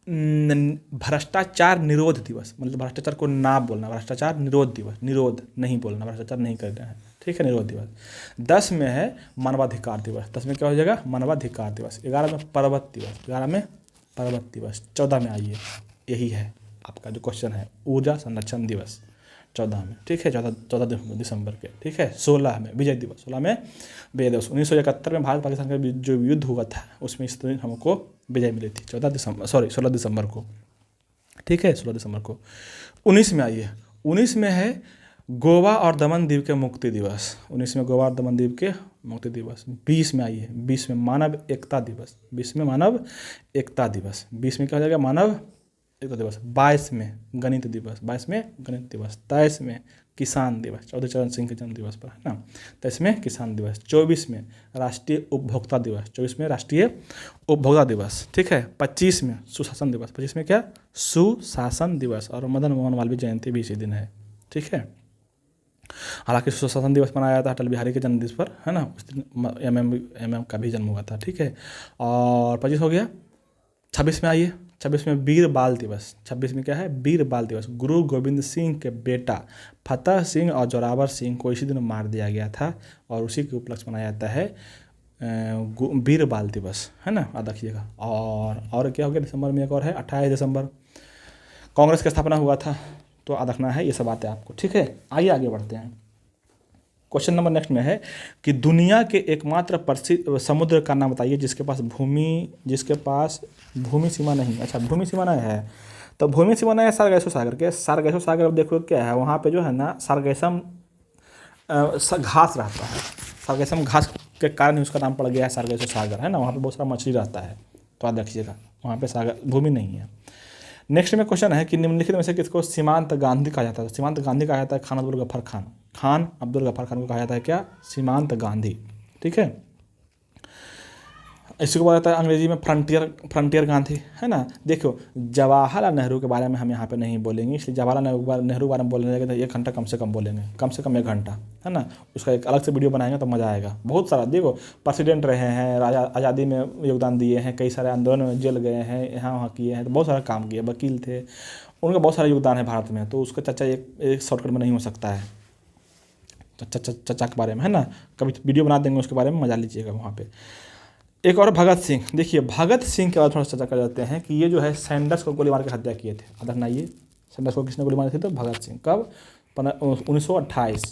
भ्रष्टाचार निरोध दिवस, मतलब भ्रष्टाचार को ना बोलना, भ्रष्टाचार निरोध दिवस, निरोध नहीं बोलना, भ्रष्टाचार नहीं करना है, ठीक है, निरोध दिवस। 10 में है मानवाधिकार दिवस, 10 में क्या हो जाएगा, मानवाधिकार दिवस। 11 में पर्वत दिवस, 11 में पर्वत दिवस। 14 में आइए, यही है आपका जो क्वेश्चन है, ऊर्जा संरक्षण दिवस 14 में, ठीक है, 14 दिसंबर के, ठीक है। 16 में विजय दिवस, 16 में विजय दिवस। 1971 में भारत पाकिस्तान का जो युद्ध हुआ था उसमें इस दिन हमको विजय मिली थी, 16 दिसंबर को, ठीक है, 16 दिसंबर को। 19 में आइए, 19 में है गोवा और दमन द्वीप के मुक्ति दिवस, 19 में गोवा और दमन द्वीप के मुक्ति दिवस। 20 में आइए, 20 में मानव एकता दिवस, 20 में मानव एकता दिवस, 20 में क्या हो जाएगा, मानव एकता दिवस। 22 में गणित दिवस, 22 में गणित दिवस। 23 में किसान दिवस, चौधरी चरण सिंह के जन्म दिवस पर, है ना, 23 में किसान दिवस। 24 में राष्ट्रीय उपभोक्ता दिवस, 24 में राष्ट्रीय उपभोक्ता दिवस, ठीक है। 25 में सुशासन दिवस, 25 में क्या, सुशासन दिवस, और मदन मोहन मालवीय जयंती भी इसी दिन है, ठीक है। हालांकि सुशासन दिवस मनाया जाता है अटल बिहारी के जन्म दिवस पर, है ना, उस दिन एम का भी जन्म हुआ था, ठीक है। और 25 हो गया। 26 में आइए, 26 में वीर बाल दिवस, 26 में क्या है, वीर बाल दिवस। गुरु गोविंद सिंह के बेटा फतेह सिंह और जोरावर सिंह को इसी दिन मार दिया गया था, और उसी के उपलक्ष्य मनाया जाता है वीर बाल दिवस, है ना, याद रखिएगा। और क्या हो गया दिसंबर में, एक और है 28 दिसंबर, कांग्रेस की स्थापना हुआ था, तो याद रखना है ये सब बातें आपको, ठीक है। आइए आगे बढ़ते हैं। क्वेश्चन नंबर नेक्स्ट में है कि दुनिया के एकमात्र प्रसिद्ध समुद्र का नाम बताइए जिसके पास भूमि सीमा नहीं। अच्छा, भूमि सीमा नहीं है, तो भूमि सीमा नहीं है सारगैसो सागर के। सारगैसो सागर अब देखो क्या है, वहाँ पे जो है ना सारगैसम घास रहता है, सारगैसम घास के कारण ही उसका नाम पड़ गया है सारगैसो सागर, है ना। वहाँ पे बहुत सारा मछली रहता है, तो याद रखिएगा, वहाँ पे सागर भूमि नहीं है। नेक्स्ट में क्वेश्चन है कि निम्नलिखित में से किसको सीमांत गांधी कहा जाता है। सीमांत गांधी कहा जाता है खान अब्दुल गफ्फार खान, खान अब्दुल गफ्फार खान को कहा जाता है क्या, सीमांत गांधी, ठीक है। इसी को बोला जाता है अंग्रेजी में फ्रंटियर गांधी, है ना। देखो, जवाहरलाल नेहरू के बारे में हम यहाँ पे नहीं बोलेंगे, इसलिए जवाहरलाल नेहरू के बारे में बोलने लगे तो 1 घंटा कम से कम बोलेंगे, कम से कम 1 घंटा, है ना। उसका एक अलग से वीडियो बनाएंगे तो मज़ा आएगा। बहुत सारा देखो, प्रेसिडेंट रहे हैं, राजा आज़ादी में योगदान दिए हैं, कई सारे आंदोलन में जेल गए हैं, यहाँ वहाँ किए हैं, तो बहुत सारा काम किए, वकील थे, उनका बहुत सारा योगदान है भारत में, तो उसका चर्चा एक शॉर्टकट में नहीं हो सकता है चर्चा के बारे में, है ना। कभी वीडियो बना देंगे उसके बारे में, मजा लीजिएगा वहाँ पे। एक और भगत सिंह, देखिए भगत सिंह के बाद थोड़ा चर्चा कर जाते हैं कि ये जो है सैंडर्स को गोली मार के हत्या किए थे। अदर ना, ये सैंडर्स को किसने गोली मारी थी, तो भगत सिंह। कब, 1928,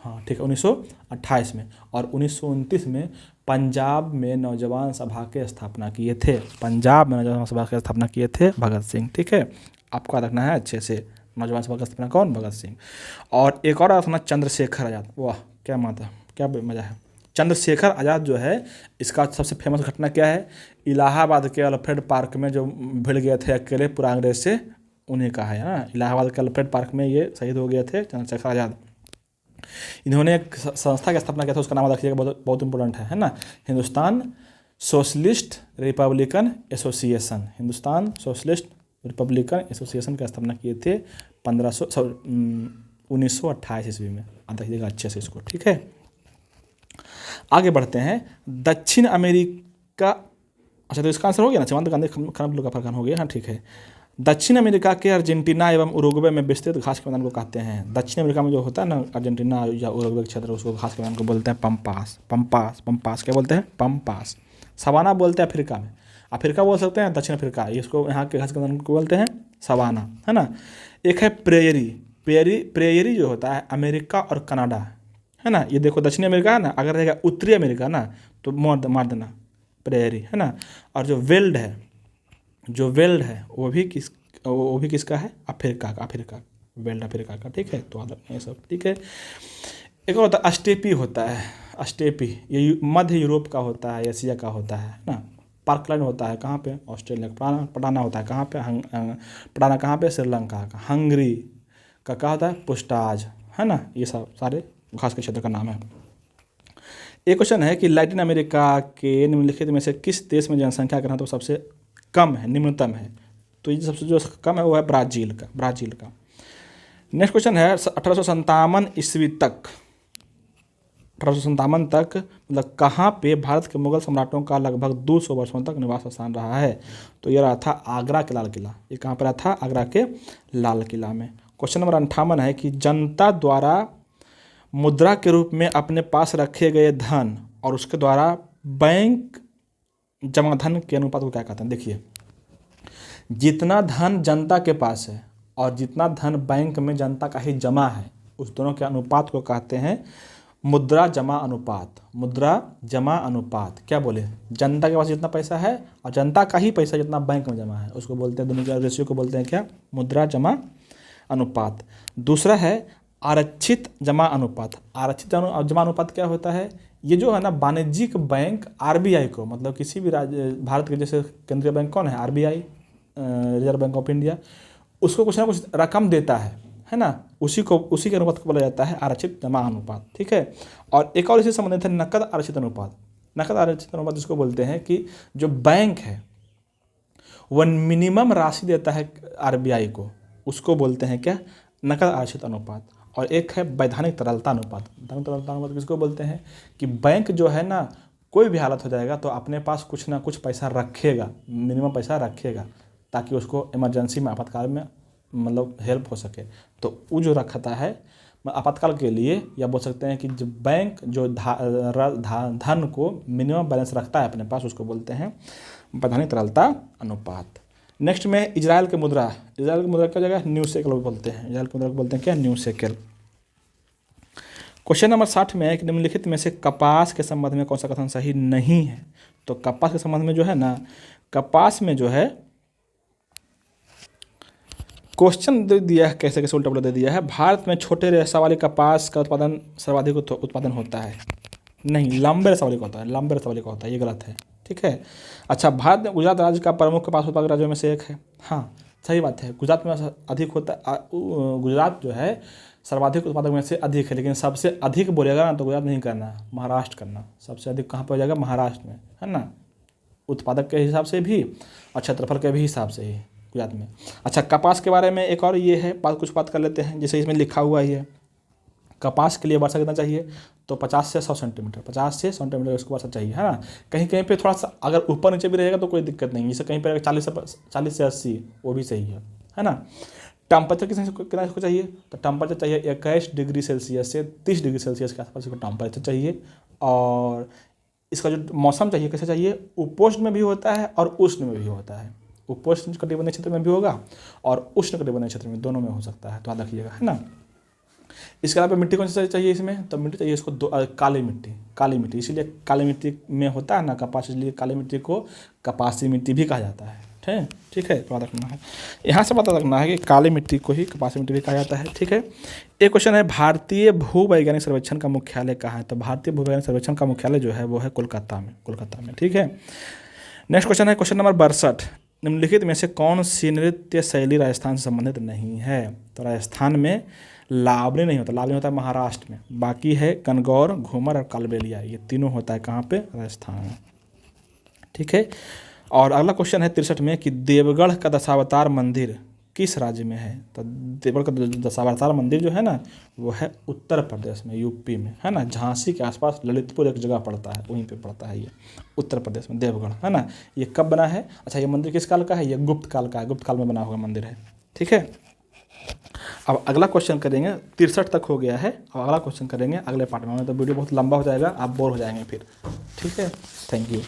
हाँ ठीक है, 1928 में। और 1929 में पंजाब में नौजवान सभा के स्थापना किए थे, पंजाब में नौजवान सभा की स्थापना किए थे भगत सिंह, ठीक है। आपको याद रखना है अच्छे से, नौजवान सभा की स्थापना कौन, भगत सिंह। और एक और रखना चंद्रशेखर आज़ाद, वाह क्या माता, क्या मज़ा है। चंद्रशेखर आज़ाद जो है, इसका सबसे फेमस घटना क्या है, इलाहाबाद के अल्फ्रेड पार्क में जो भिड़ गए थे अकेले पूरा अंग्रेज से, उन्हीं का है ना। इलाहाबाद के अल्फ्रेड पार्क में ये शहीद हो गए थे चंद्रशेखर आज़ाद। इन्होंने एक संस्था की स्थापना किया था, उसका नाम रखिएगा, बहुत बहुत इंपॉर्टेंट है ना, Hindustan socialist Republican association, Hindustan socialist Republican association की स्थापना किए थे 1928 ईस्वी में। याद रखिएगा अच्छे से इसको, ठीक है। आगे बढ़ते हैं। दक्षिण अमेरिका, अच्छा तो इसका आंसर हो गया ना, सीमांत गांधी खान अब्दुल गफ्फार खान हो गया, हाँ ठीक है। दक्षिण अमेरिका के अर्जेंटीना एवं उरुग्वे में विस्तृत घास के मैदान को कहते हैं। दक्षिण अमेरिका में जो होता है ना, अर्जेंटीना या उरुग्वे क्षेत्र, उसको घास के मैदान को बोलते हैं पम्पास, पम्पास क्या बोलते हैं, पम्पास। सवाना बोलते हैं अफ्रीका में, अफ्रीका बोल सकते हैं, दक्षिण अफ्रीका, इसको यहाँ के घास के मैदान को बोलते हैं सवाना, है ना। एक है प्रेयरी जो होता है अमेरिका और कनाडा, है ना। ये देखो दक्षिणी अमेरिका है ना, अगर रहेगा उत्तरी अमेरिका ना तो मार देना, प्रेयरी, है ना। और जो वेल्ड है वो भी किसका है, अफ्रीका, वेल्ड अफ्रीका का, ठीक है। तो ये सब ठीक है। एक और होता है अस्टेपी, होता है अस्टेपी, ये मध्य यूरोप का होता है, एशिया का होता है ना। पार्कलैंड होता है कहाँ पे, ऑस्ट्रेलिया का। पटाना होता है कहाँ पे, पटाना कहाँ पे, श्रीलंका का। हंगरी का क्या होता है, पुस्टाज, है ना। ये सब सारे घास के क्षेत्र का नाम है। एक क्वेश्चन है कि लैटिन अमेरिका के निम्नलिखित में से किस देश में जनसंख्या का घनत्व सबसे कम है, निम्नतम है? तो ये सबसे जो कम है वो है ब्राज़ील का। नेक्स्ट क्वेश्चन है 1857 ईस्वी तक, 1857 तक मतलब कहाँ पे भारत के मुगल सम्राटों का लगभग 200 वर्षों तक निवास स्थान रहा है? तो ये रहा था आगरा के लाल किला। ये कहाँ पर रहा था? आगरा के लाल किला में। क्वेश्चन नंबर 58 है कि जनता द्वारा मुद्रा के रूप में अपने पास रखे गए धन और उसके द्वारा बैंक जमा धन के अनुपात को क्या कहते हैं? देखिए, जितना धन जनता के पास है और जितना धन बैंक में जनता का ही जमा है, उस दोनों के अनुपात को कहते हैं मुद्रा जमा अनुपात। मुद्रा जमा अनुपात क्या बोले? जनता के पास जितना पैसा है और जनता का ही पैसा जितना बैंक में जमा है, उसको बोलते हैं, दोनों के रेशियो को बोलते हैं क्या? मुद्रा जमा अनुपात। दूसरा है आरक्षित जमा अनुपात। आरक्षित जमा अनुपात क्या होता है? ये जो है ना, वाणिज्यिक बैंक आरबीआई को, मतलब किसी भी राज्य, भारत के जैसे केंद्रीय बैंक कौन है? RBI, reserve bank of India, उसको कुछ ना कुछ रकम देता है ना, उसी के अनुपात को बोला जाता है आरक्षित जमा अनुपात। ठीक है। और एक और इसी संबंधित है नकद आरक्षित अनुपात। नकद आरक्षित अनुपात जिसको बोलते हैं कि जो बैंक है वह मिनिमम राशि देता है आरबीआई को, उसको बोलते हैं क्या? नकद आरक्षित अनुपात। और एक है वैधानिक तरलता अनुपात। वैधानिक तरलता अनुपात किसको बोलते हैं? कि बैंक जो है ना, कोई भी हालत हो जाएगा तो अपने पास कुछ ना कुछ पैसा रखेगा, मिनिमम पैसा रखेगा, ताकि उसको इमरजेंसी में, आपातकाल में मतलब हेल्प हो सके। तो वो जो रखता है आपातकाल के लिए, या बोल सकते हैं कि जो बैंक जो धन को मिनिमम बैलेंस रखता है अपने पास, उसको बोलते हैं वैधानिक तरलता अनुपात। नेक्स्ट में इजराइल की मुद्रा। इजराइल की मुद्रा क्या जगह? न्यू शेकेल बोलते हैं। इजराइल की मुद्रा को बोलते हैं क्या? New shekel. क्वेश्चन नंबर 60 में है कि निम्नलिखित में से कपास के संबंध में कौन सा कथन सही नहीं है? तो कपास के संबंध में जो है ना, कपास में जो है क्वेश्चन दे दिया है, कैसे कैसे उल्टा पुल्टा दे दिया है। भारत में छोटे रेशा वाले कपास का उत्पादन सर्वाधिक उत्पादन होता है। नहीं, लंबे रेशा वाले का होता है, लंबे रेशा वाले का होता है, ये गलत है। ठीक है। अच्छा, भारत में गुजरात राज्य का प्रमुख कपास उत्पादक राज्यों में से एक है। हाँ, सही बात है, गुजरात में अधिक होता है। गुजरात जो है सर्वाधिक उत्पादक में से अधिक है, लेकिन सबसे अधिक बोलेगा ना तो गुजरात नहीं करना, महाराष्ट्र करना। सबसे अधिक कहाँ पर हो जाएगा? महाराष्ट्र में, है ना, उत्पादक के हिसाब से भी और क्षेत्रफल के भी हिसाब से ही गुजरात में। अच्छा, कपास के बारे में एक और ये है, कुछ बात कर लेते हैं। जैसे इसमें लिखा हुआ है, कपास के लिए वर्षा कितना चाहिए? तो 50 से 100 सेंटीमीटर, 50 से 100 सेंटीमीटर उसको वर्षा चाहिए, है ना। कहीं कहीं पे थोड़ा सा अगर ऊपर नीचे भी रहेगा तो कोई दिक्कत नहीं, जैसे कहीं पे 40 से 80, वो भी सही है ना। टेम्परेचर कितना इसको चाहिए? तो टेम्परेचर चाहिए 21 डिग्री सेल्सियस से 30 डिग्री सेल्सियस के आसपास इसको टेम्परेचर चाहिए। और इसका जो मौसम चाहिए कैसे चाहिए? उपोष्ण में भी होता है और उष्ण में भी होता है। उपोष्ण कटिबंधीय क्षेत्र में भी होगा और उष्ण कटिबंधीय क्षेत्र में, दोनों में हो सकता है, तो याद रखिएगा, है ना। इसके अलावा मिट्टी कौन सी चाहिए इसमें? तो मिट्टी चाहिए इसको काली मिट्टी। इसीलिए काली मिट्टी में होता है ना कपास, इसलिए काली मिट्टी को कपासी मिट्टी भी कहा जाता है। ठीक है, पता रखना है, यहाँ से पता रखना है कि काली मिट्टी को ही कपासी मिट्टी भी कहा जाता है। ठीक है। एक क्वेश्चन है, भारतीय भूवैज्ञानिक सर्वेक्षण का मुख्यालय कहाँ है? तो भारतीय भूवैज्ञानिक सर्वेक्षण का मुख्यालय जो है वो है कोलकाता में। ठीक है। नेक्स्ट क्वेश्चन है क्वेश्चन नंबर 62, निम्नलिखित में से कौन सी नृत्य शैली राजस्थान से संबंधित नहीं है? तो राजस्थान में लावनी नहीं होता, लावनी होता है महाराष्ट्र में। बाकी है गणगौर, घूमर और कालबेलिया, ये तीनों होता है कहाँ पे? राजस्थान में। ठीक है। और अगला क्वेश्चन है 63 में कि देवगढ़ का दशावतार मंदिर किस राज्य में है? तो देवगढ़ का दशावतार मंदिर जो है ना, वो है उत्तर प्रदेश में, यूपी में, है ना। झांसी के आसपास ललितपुर एक जगह पड़ता है, वहीं पे पड़ता है ये, उत्तर प्रदेश में, देवगढ़, है ना। ये कब बना है? अच्छा, ये मंदिर किस काल का है? ये गुप्त काल का है, गुप्त काल में बना हुआ मंदिर है। ठीक है। अब अगला क्वेश्चन करेंगे, 63 तक हो गया है। अब अगला क्वेश्चन करेंगे अगले पार्ट में, तो वीडियो बहुत लंबा हो जाएगा, आप बोर हो जाएंगे फिर। ठीक है, थैंक यू।